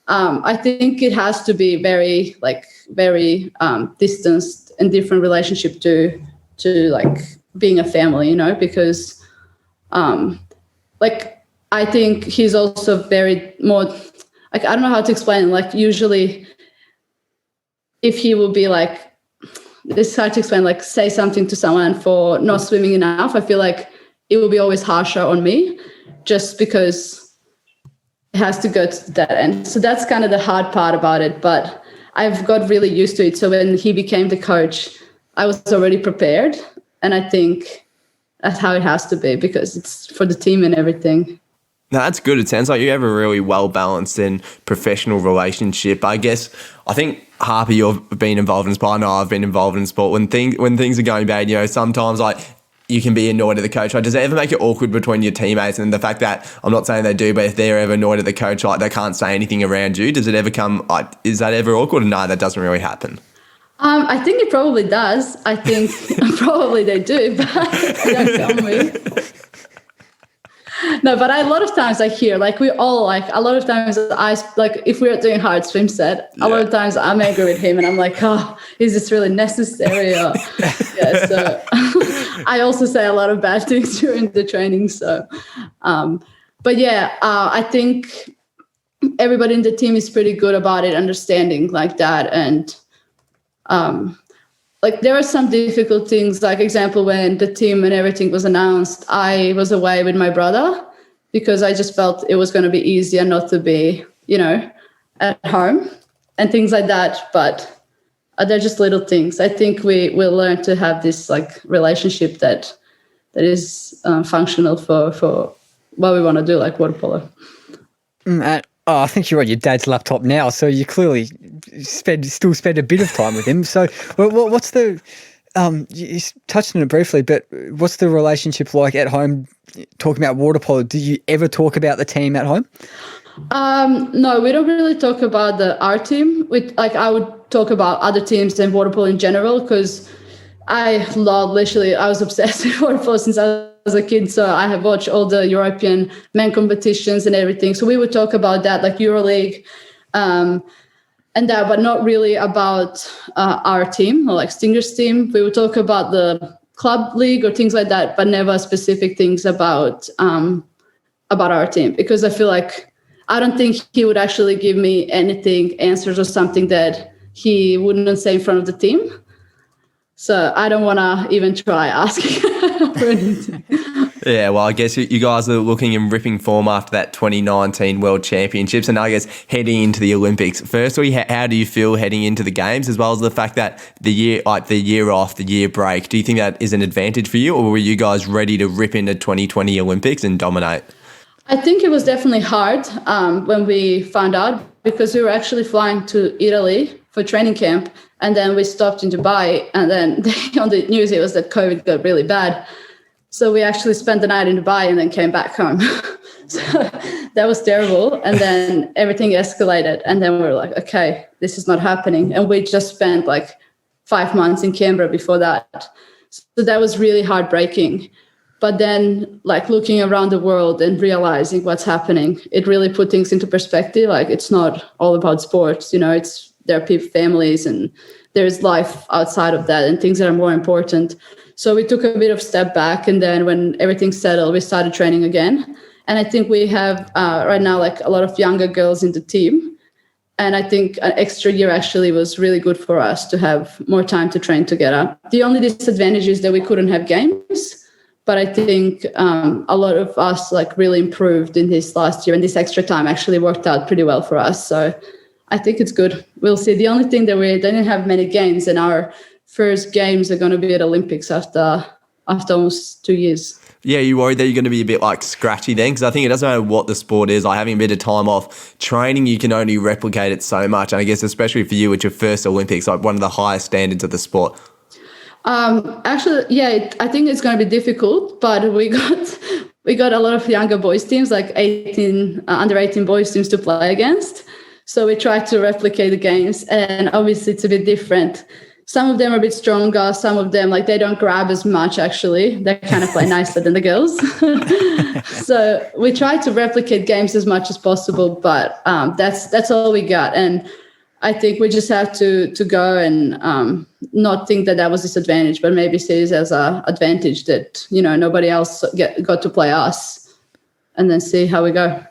I think it has to be very distanced and different relationship to like being a family, because I think he's also very more, like, I don't know how to explain it. Like usually if he will be like, this is hard to explain, like say something to someone for not swimming enough, I feel like it will be always harsher on me just because it has to go to that end. So that's kind of the hard part about it. But I've got really used to it. So when he became the coach, I was already prepared. And I think that's how it has to be because it's for the team and everything. No, that's good. It sounds like you have a really well-balanced and professional relationship. I think, Harper, you've been involved in sport. I know I've been involved in sport. When things are going bad, sometimes like you can be annoyed at the coach. Like, does it ever make it awkward between your teammates? And the fact that, I'm not saying they do, but if they're ever annoyed at the coach, like they can't say anything around you, does it ever is that ever awkward? No, that doesn't really happen. I think it probably does. I think probably they do, but they don't tell me. No, but a lot of times I hear, like we all like, a lot of times if we're doing hard swim set, a lot of times I'm angry with him and I'm like, oh, is this really necessary? So I also say a lot of bad things during the training. So, I think everybody in the team is pretty good about it, understanding like that. And like there are some difficult things, like example, when the team and everything was announced, I was away with my brother because I just felt it was going to be easier not to be, at home and things like that. But they're just little things. I think we will learn to have this like relationship that is functional for what we want to do, like water polo. I think you're on your dad's laptop now, so you clearly still spend a bit of time with him. So what's the you touched on it briefly, but what's the relationship like at home talking about water polo? Do you ever talk about the team at home? No, we don't really talk about our team. I would talk about other teams and water polo in general because I was obsessed with water polo since I was a kid. So I have watched all the European men competitions and everything. So we would talk about that, like EuroLeague, and that, but not really about our team or like Stinger's team. We would talk about the club league or things like that, but never specific things about our team, because I feel like I don't think he would actually give me answers or something that he wouldn't say in front of the team. So I don't want to even try asking for anything. Yeah, well, I guess you guys are looking in ripping form after that 2019 World Championships and I guess heading into the Olympics. Firstly, how do you feel heading into the Games, as well as the fact that the year off, the year break, do you think that is an advantage for you, or were you guys ready to rip into 2020 Olympics and dominate? I think it was definitely hard when we found out, because we were actually flying to Italy for training camp, and then we stopped in Dubai, and then on the news it was that COVID got really bad. So we actually spent the night in Dubai and then came back home. So that was terrible. And then everything escalated. And then we were like, okay, this is not happening. And we just spent like 5 months in Canberra before that. So that was really heartbreaking. But then like looking around the world and realizing what's happening, it really put things into perspective. Like it's not all about sports, there are people, families, and there's life outside of that and things that are more important. So we took a bit of step back, and then when everything settled, we started training again. And I think we have right now like a lot of younger girls in the team. And I think an extra year actually was really good for us to have more time to train together. The only disadvantage is that we couldn't have games. But I think a lot of us like really improved in this last year, and this extra time actually worked out pretty well for us. So I think it's good. We'll see. The only thing that we didn't have many games, and our first games are going to be at Olympics after almost 2 years. Yeah, you worried that you're going to be a bit like scratchy then? Because I think it doesn't matter what the sport is, like having a bit of time off, training, you can only replicate it so much. And I guess especially for you, it's your first Olympics, like one of the highest standards of the sport. Actually, yeah, I think it's going to be difficult, but we got a lot of younger boys teams, like under 18 boys teams to play against. So we tried to replicate the games, and obviously it's a bit different. Some of them are a bit stronger. Some of them, like, they don't grab as much, actually. They kind of play nicer than the girls. So we try to replicate games as much as possible, but that's all we got. And I think we just have to go and not think that was disadvantage, but maybe see it as an advantage that, nobody else got to play us, and then see how we go.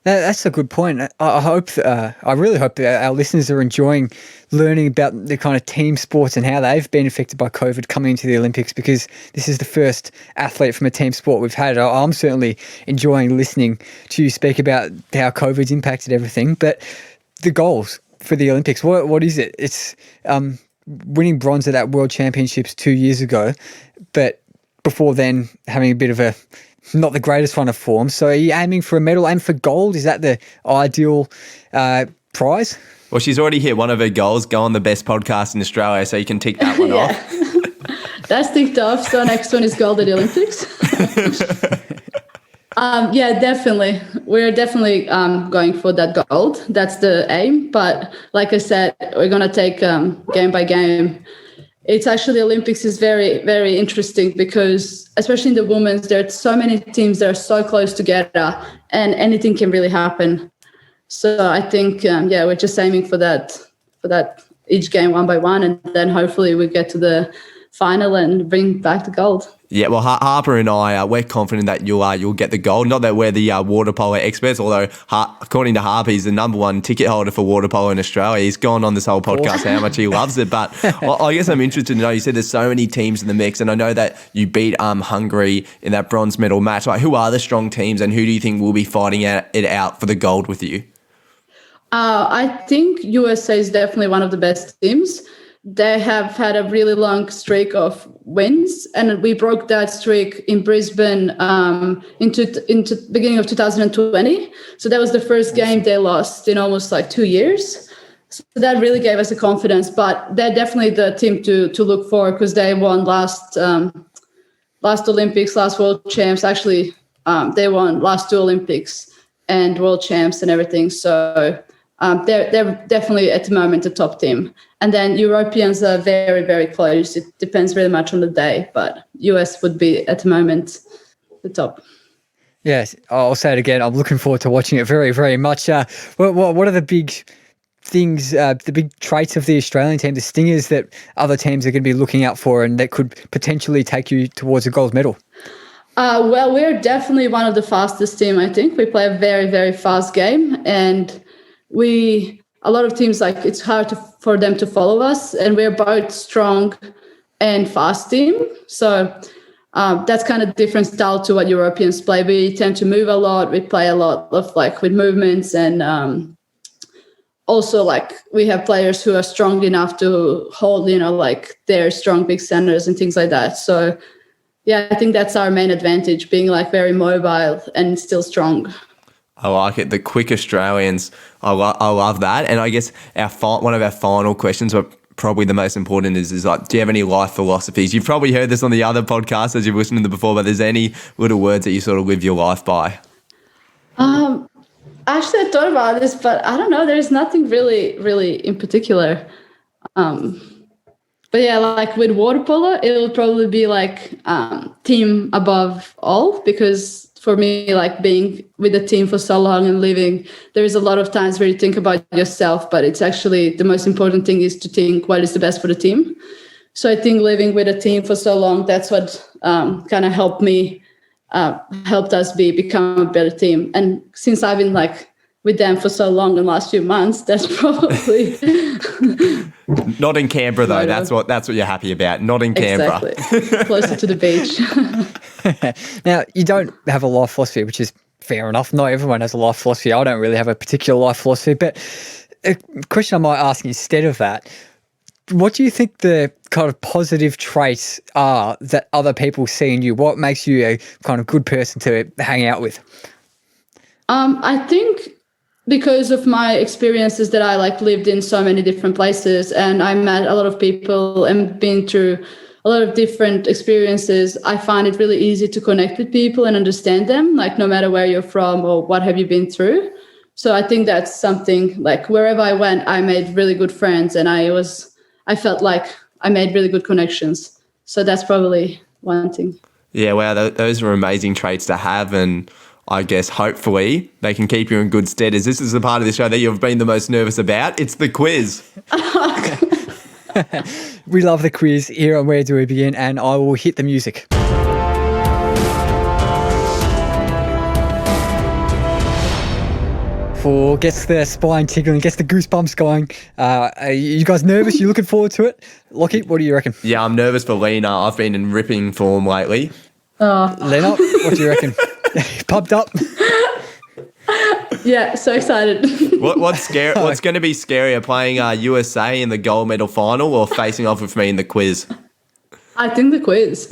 That's a good point. I really hope that our listeners are enjoying learning about the kind of team sports and how they've been affected by COVID coming into the Olympics, because this is the first athlete from a team sport we've had. I'm certainly enjoying listening to you speak about how COVID's impacted everything. But the goals for the Olympics, what is it? It's winning bronze at that World Championships 2 years ago, but before then having a bit of a not the greatest run of form. So are you aiming for a medal and for gold? Is that the ideal prize? Well, she's already hit one of her goals, go on the best podcast in Australia, so you can tick that one off. That's ticked off. So next one is gold at the Olympics. Yeah, definitely. We're definitely going for that gold. That's the aim. But like I said, we're going to take game by game. It's actually, the Olympics is very, very interesting because, especially in the women's, there are so many teams that are so close together and anything can really happen. So I think, we're just aiming for that each game one by one, and then hopefully we get to the final and bring back the gold. Yeah, well, Harper and I, we're confident that you'll get the gold. Not that we're the water polo experts, although according to Harper, he's the number one ticket holder for water polo in Australia. He's gone on this whole podcast how much he loves it. But I guess I'm interested to know, you said there's so many teams in the mix, and I know that you beat Hungary in that bronze medal match. Like, who are the strong teams, and who do you think will be fighting it out for the gold with you? I think USA is definitely one of the best teams. They have had a really long streak of wins, and we broke that streak in Brisbane into beginning of 2020. So that was the first game they lost in almost like 2 years. So that really gave us a confidence. But they're definitely the team to look for, because they won last Olympics, last World Champs. Actually, they won last 2 Olympics and World Champs and everything. So they're definitely at the moment the top team. And then Europeans are very, very close. It depends really much on the day, but US would be at the moment the top. Yes, I'll say it again. I'm looking forward to watching it very, very much. What are the big things, the big traits of the Australian team, the stingers that other teams are going to be looking out for and that could potentially take you towards a gold medal? Well, we're definitely one of the fastest team, I think. We play a very, very fast game, and a lot of teams, like, it's hard for them to follow us, and we're both strong and fast team. So that's kind of different style to what Europeans play. We tend to move a lot. We play a lot of with movements, and also we have players who are strong enough to hold, their strong big centers and things like that. So yeah, I think that's our main advantage, being very mobile and still strong. I like it. The quick Australians. I love that. And I guess one of our final questions, but probably the most important, is do you have any life philosophies? You've probably heard this on the other podcasts as you've listened to them before, but there's any little words that you sort of live your life by? Actually, I thought about this, but I don't know. There's nothing really, really in particular. But yeah, with water polo, it'll probably be team above all, because for me, being with the team for so long and living, there is a lot of times where you think about yourself, but it's actually the most important thing is to think what is the best for the team. So I think living with a team for so long, that's what kind of helped us become a better team. And since I've been with them for so long in the last few months, that's probably not in Canberra though. That's what you're happy about. Not in Canberra. Exactly. Closer to the beach. Now, you don't have a life philosophy, which is fair enough. Not everyone has a life philosophy. I don't really have a particular life philosophy, but a question I might ask instead of that, what do you think the kind of positive traits are that other people see in you? What makes you a kind of good person to hang out with? I think because of my experiences that I lived in so many different places, and I met a lot of people and been through a lot of different experiences, I find it really easy to connect with people and understand them, no matter where you're from or what have you been through. So I think that's something, wherever I went, I made really good friends, and I felt like I made really good connections. So that's probably one thing. Yeah, wow, those are amazing traits to have, and I guess hopefully they can keep you in good stead, as this is the part of the show that you've been the most nervous about. It's the quiz. We love the quiz here on Where Do We Begin, and I will hit the music. Oh, gets the spine tingling, gets the goosebumps going. Are you guys nervous? You looking forward to it? Lockie, what do you reckon? Yeah, I'm nervous for Lena. I've been in ripping form lately. Lena, what do you reckon? Pumped up? Yeah, so excited. What's scary? What's going to be scarier, playing USA in the gold medal final or facing off with me in the quiz? I think the quiz.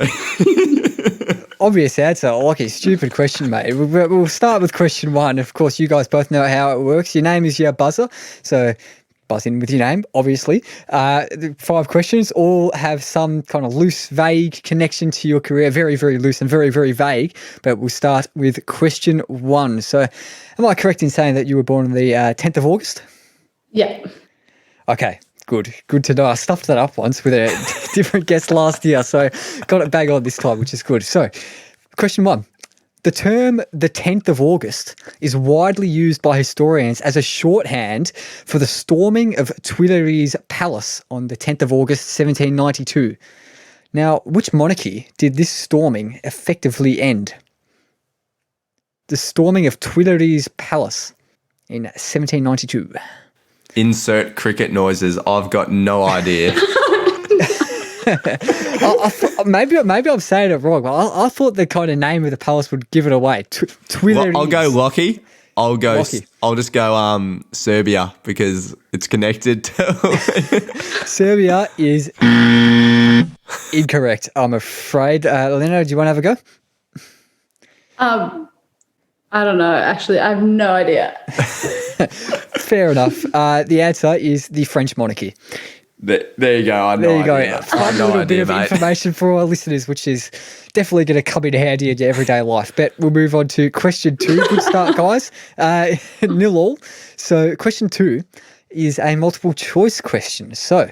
Obvious answer. Lockie, stupid question, mate. We'll start with question 1. Of course, you guys both know how it works. Your name is your buzzer, so buzz in with your name, obviously. The 5 questions all have some kind of loose, vague connection to your career. Very, very loose and very, very vague. But we'll start with question 1. So am I correct in saying that you were born on the 10th of August? Yeah. Okay. Good to know. I stuffed that up once with a different guest last year, so got it bang on this time, which is good. So, question 1. The term the 10th of August is widely used by historians as a shorthand for the storming of Tuileries Palace on the 10th of August, 1792. Now, which monarchy did this storming effectively end? The storming of Tuileries Palace in 1792. Insert cricket noises. I've got no idea. Maybe I'm saying it wrong, but I thought the kind of name of the palace would give it away. Tuileries. I'll go Lockie. I'll Lockie. just go Serbia because it's connected to Serbia is incorrect, I'm afraid. Lena, do you want to have a go? I don't know. Actually, I have no idea. Fair enough. The answer is the French monarchy. There you go. I There you go. idea. Fun little bit of information for our listeners, which is definitely going to come in handy in your everyday life. But we'll move on to question 2. Good start, guys. 0-0. So question 2 is a multiple choice question. So,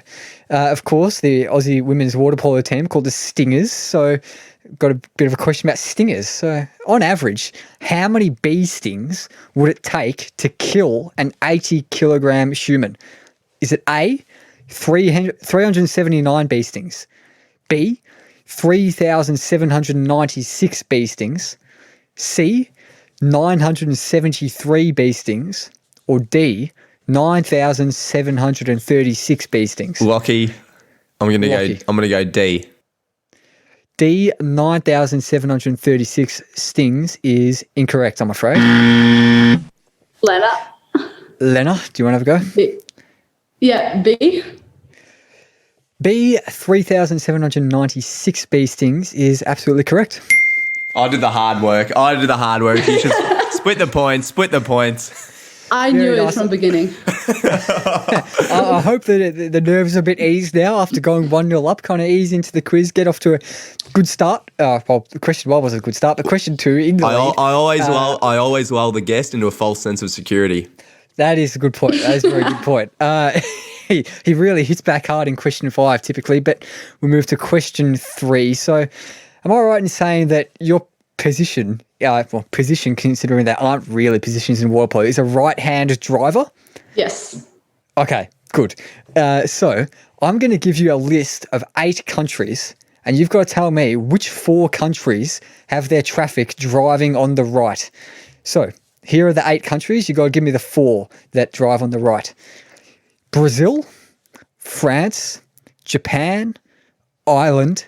of course, the Aussie women's water polo team called the Stingers. So got a bit of a question about stingers. So on average, how many bee stings would it take to kill an 80-kilogram human? Is it A, 379 bee stings, B, 3,796 bee stings, C, 973 bee stings, or D, 9,736 bee stings? Lockie, I'm gonna go D. D, 9,736 stings is incorrect, I'm afraid. Lena. Lena, do you want to have a go? B. Yeah, B. B, 3,796 bee stings is absolutely correct. I did the hard work. You should split the points. I Very knew it nice. from the beginning. I hope that the nerves are a bit eased now after going 1-0 up. Kind of ease into the quiz, get off to a good start. Well, question 1 was a good start, but question 2 in the lead. I always lull the guest into a false sense of security. That is a good point. That is a very good point. He really hits back hard in question 5 typically, but we move to question 3. So am I right in saying that your position considering there aren't really positions in water polo, is a right-hand driver? Yes. Okay, good. So I'm going to give you a list of 8 countries, and you've got to tell me which 4 countries have their traffic driving on the right. So here are the 8 countries. You've got to give me the 4 that drive on the right. Brazil, France, Japan, Ireland,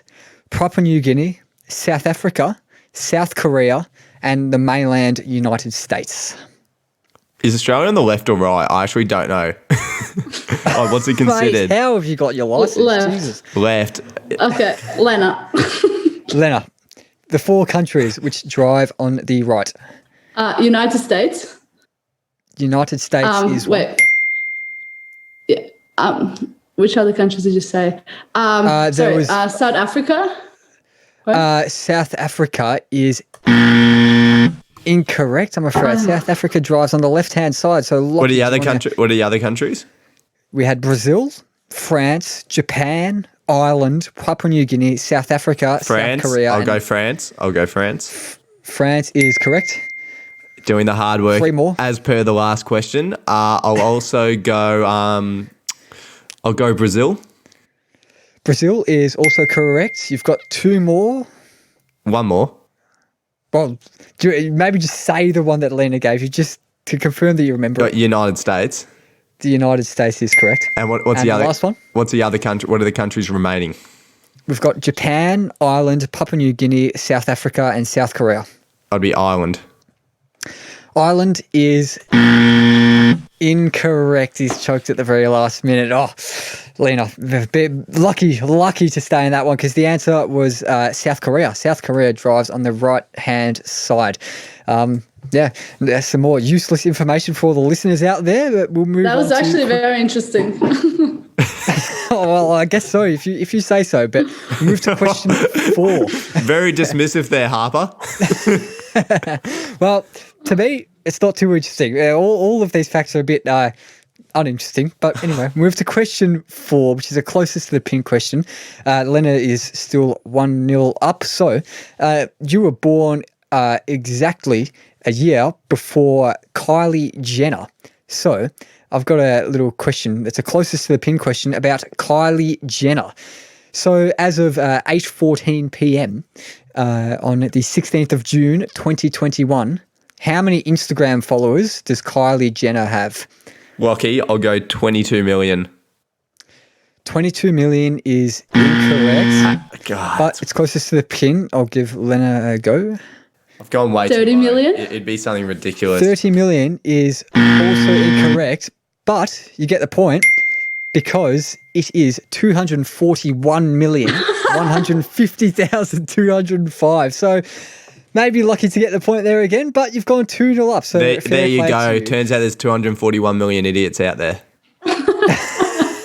Papua New Guinea, South Africa, South Korea, and the mainland United States. Is Australia on the left or right? I actually don't know. What's it considered? Mate, how have you got your license? Left. Jesus. Left. Okay, Lena. Lena, the 4 countries which drive on the right. United States. United States is one. Wait. Yeah. Which other countries did you say? South Africa. South Africa is incorrect, I'm afraid. South Africa drives on the left-hand side. So What are the other countries? We had Brazil, France, Japan, Ireland, Papua New Guinea, South Africa, France. South Korea. I'll go France. France is correct. Doing the hard work. 3 more. As per the last question. I'll also go. I'll go Brazil. Brazil is also correct. You've got 2 more. 1 more. Well, maybe just say the one that Lena gave you. Just to confirm that you remember it, United States. the United States is correct. And what's And the the other last one? What's the other country? What are the countries remaining? We've got Japan, Ireland, Papua New Guinea, South Africa, and South Korea. I'd be Ireland. Ireland is incorrect. He's choked at the very last minute. Oh, Lena, lucky to stay in that one because the answer was South Korea. South Korea drives on the right-hand side. There's some more useless information for all the listeners out there, but we'll move on. That was actually very interesting. Oh, well, I guess so, if you say so. But we'll move to question 4. Very dismissive there, Harper. Well, to me, it's not too interesting. All of these facts are a bit uninteresting. But anyway, move to question 4, which is the closest to the pin question. Lena is still 1-0 up. So you were born exactly a year before Kylie Jenner. So I've got a little question that's the closest to the pin question about Kylie Jenner. So as of 8:14 p.m. On the 16th of June 2021, how many Instagram followers does Kylie Jenner have? Lockie, I'll go 22 million. 22 million is incorrect. God. But it's closest to the pin. I'll give Lena a go. I've gone way 30 too low. million? It'd be something ridiculous. 30 million is also incorrect, but you get the point because it is 241,150,205. So maybe lucky to get the point there again, but you've gone 2-0 up. So There fair you play go. to you. Turns out there's 241 million idiots out there.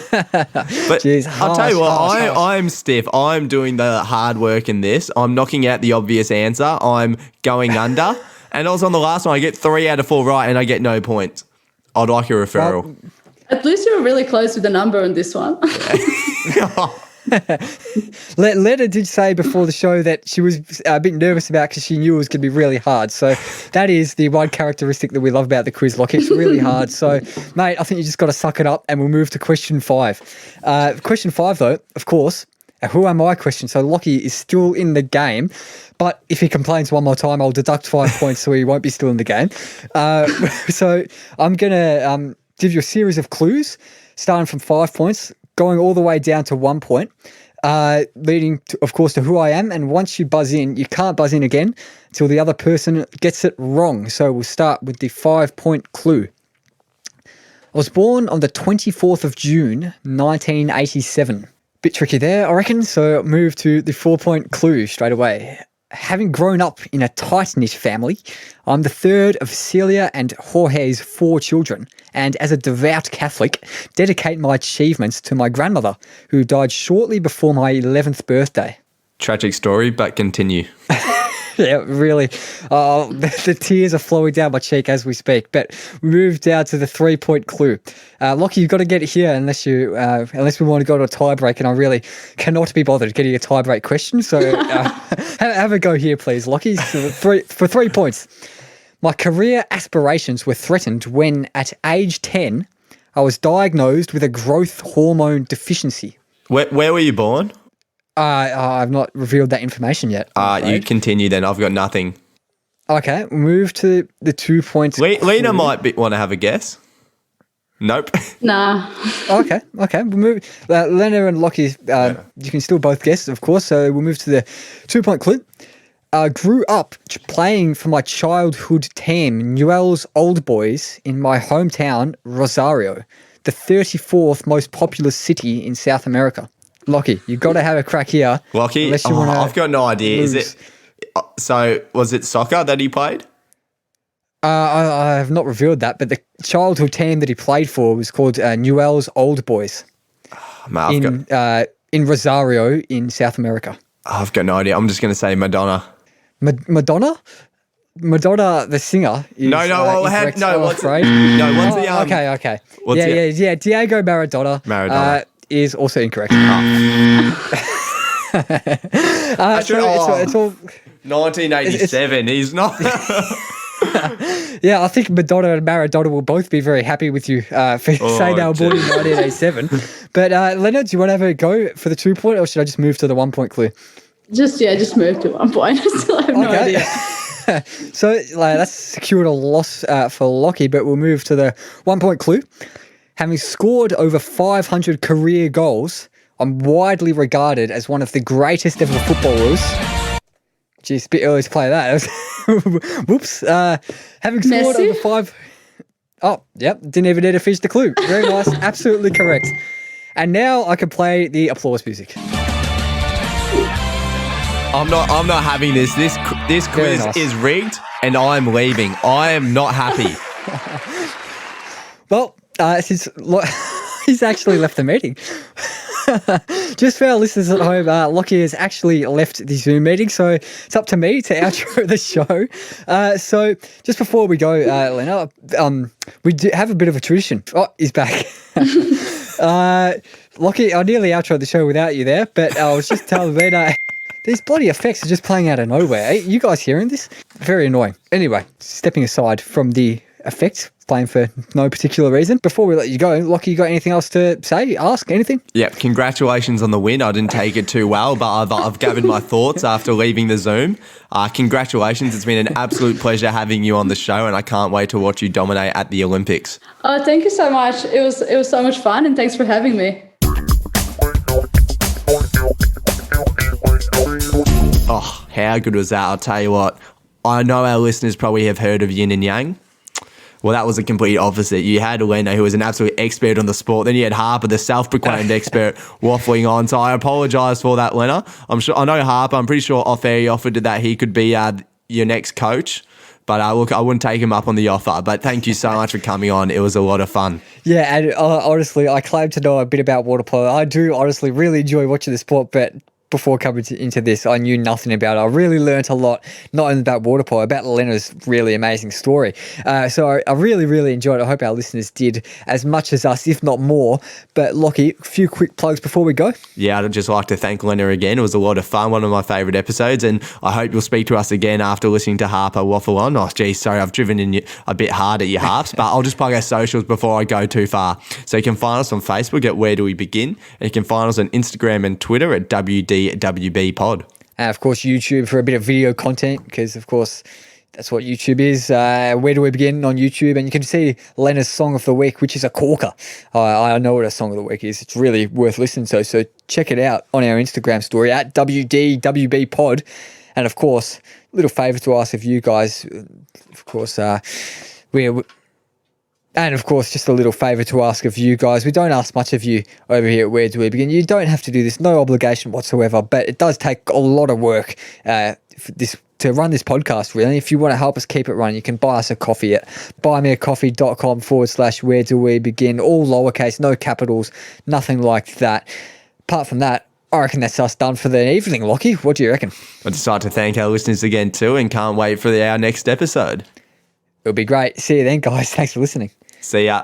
But Jeez, I'll tell you what, harsh. I'm stiff. I'm doing the hard work in this. I'm knocking out the obvious answer. I'm going under. And also on the last one, I get 3 out of 4 right and I get no points. I'd like a referral. At least you were really close with the number on this one. Lena did say before the show that she was a bit nervous about because she knew it was going to be really hard. So that is the one characteristic that we love about the quiz, Lockie. It's really hard. So, mate, I think you just got to suck it up and we'll move to question 5. Question 5, though, of course, a who am I question. So Lockie is still in the game. But if he complains one more time, I'll deduct 5 points so he won't be still in the game. So I'm going to give you a series of clues starting from 5 points, going all the way down to 1 point, leading, to, of course, to who I am. And once you buzz in, you can't buzz in again until the other person gets it wrong. So we'll start with the 5-point clue. I was born on the 24th of June, 1987. Bit tricky there, I reckon. So move to the 4-point clue straight away. Having grown up in a tight-knit family, I'm the third of Celia and Jorge's 4 children, and as a devout Catholic, dedicate my achievements to my grandmother, who died shortly before my 11th birthday. Tragic story, but continue. Yeah, really. The tears are flowing down my cheek as we speak. But we move down to the 3-point clue. Lockie, you've got to get it here unless we want to go to a tie break, and I really cannot be bothered getting a tie break question. So have a go here, please, Lockie. So for 3 points. My career aspirations were threatened when, at age 10, I was diagnosed with a growth hormone deficiency. Where were you born? I've not revealed that information yet. You continue then. I've got nothing. Okay, we'll move to the 2 points. Lena might want to have a guess. Nope. Nah. Okay. We'll move. Lena and Lockie, you can still both guess, of course. So we'll move to the 2-point clue. Grew up playing for my childhood team, Newell's Old Boys, in my hometown, Rosario, the 34th most populous city in South America. Lockie, you've got to have a crack here. Lockie, I've got no idea. lose. Is it? So was it soccer that he played? I have not revealed that, but the childhood team that he played for was called Newell's Old Boys in Rosario in South America. I've got no idea. I'm just going to say Madonna. Madonna, the singer. Is, What's the okay. Yeah. Diego Maradona. Is also incorrect. It's all 1987. He's not. Yeah, I think Madonna and Maradona will both be very happy with you for saying they were born in 1987. But Leonard, do you want to have a go for the 2-point, or should I just move to the 1-point clue? Just move to 1 point. I still have no idea. So that's secured a loss for Lockie, but we'll move to the 1 point clue. Having scored over 500 career goals, I'm widely regarded as one of the greatest ever footballers. Geez, a bit early to play that. Whoops. Having scored Messi? over 5... Oh, yep. Didn't even need to finish the clue. Very nice. Absolutely correct. And now I can play the applause music. I'm not having this. This quiz nice. is rigged, and I'm leaving. I am not happy. Well, since he's actually left the meeting. Just for our listeners at home, Lockie has actually left the Zoom meeting, so it's up to me to outro the show. So just before we go, Lena, we do have a bit of a tradition. Oh, he's back. Lockie, I nearly outroed the show without you there, but I was just telling Lena, these bloody effects are just playing out of nowhere. Are you guys hearing this? Very annoying. Anyway, stepping aside from the effects, playing for no particular reason. Before we let you go, Lockie, you got anything else to say, ask, anything? Yeah, congratulations on the win. I didn't take it too well, but I've gathered my thoughts after leaving the Zoom. Congratulations. It's been an absolute pleasure having you on the show, and I can't wait to watch you dominate at the Olympics. Oh, thank you so much. It was so much fun, and thanks for having me. Oh, how good was that? I'll tell you what. I know our listeners probably have heard of yin and yang. Well, that was the complete opposite. You had Lena, who was an absolute expert on the sport. Then you had Harper, the self-proclaimed expert, waffling on. So I apologise for that, Lena. I know Harper. I'm pretty sure off air he offered that he could be your next coach. But look, I wouldn't take him up on the offer. But thank you so much for coming on. It was a lot of fun. Yeah, and honestly, I claim to know a bit about water polo. I do honestly really enjoy watching the sport, but before coming into this, I knew nothing about it. I really learnt a lot, not only about water polo, about Lena's really amazing story. So I really, really enjoyed it. I hope our listeners did as much as us, if not more. But Lockie, a few quick plugs before we go. Yeah, I'd just like to thank Lena again. It was a lot of fun, one of my favourite episodes, and I hope you'll speak to us again after listening to Harper waffle on. Oh, geez, sorry, I've driven in a bit hard at your Harps, but I'll just plug our socials before I go too far. So you can find us on Facebook at Where Do We Begin, and you can find us on Instagram and Twitter at WDWB Pod. And of course, YouTube for a bit of video content, because of course, that's what YouTube is. Where Do We Begin on YouTube? And you can see Lena's Song of the Week, which is a corker. I know what a Song of the Week is. It's really worth listening to. So check it out on our Instagram story at WDWB Pod. And of course, little favour to ask of you guys. Of course, and of course, just a little favour to ask of you guys. We don't ask much of you over here at Where Do We Begin. You don't have to do this, no obligation whatsoever, but it does take a lot of work to run this podcast, really. If you want to help us keep it running, you can buy us a coffee at buymeacoffee.com/Where Do We Begin, all lowercase, no capitals, nothing like that. Apart from that, I reckon that's us done for the evening, Lockie. What do you reckon? I'd just like to thank our listeners again too, and can't wait for our next episode. It'll be great. See you then, guys. Thanks for listening. See ya.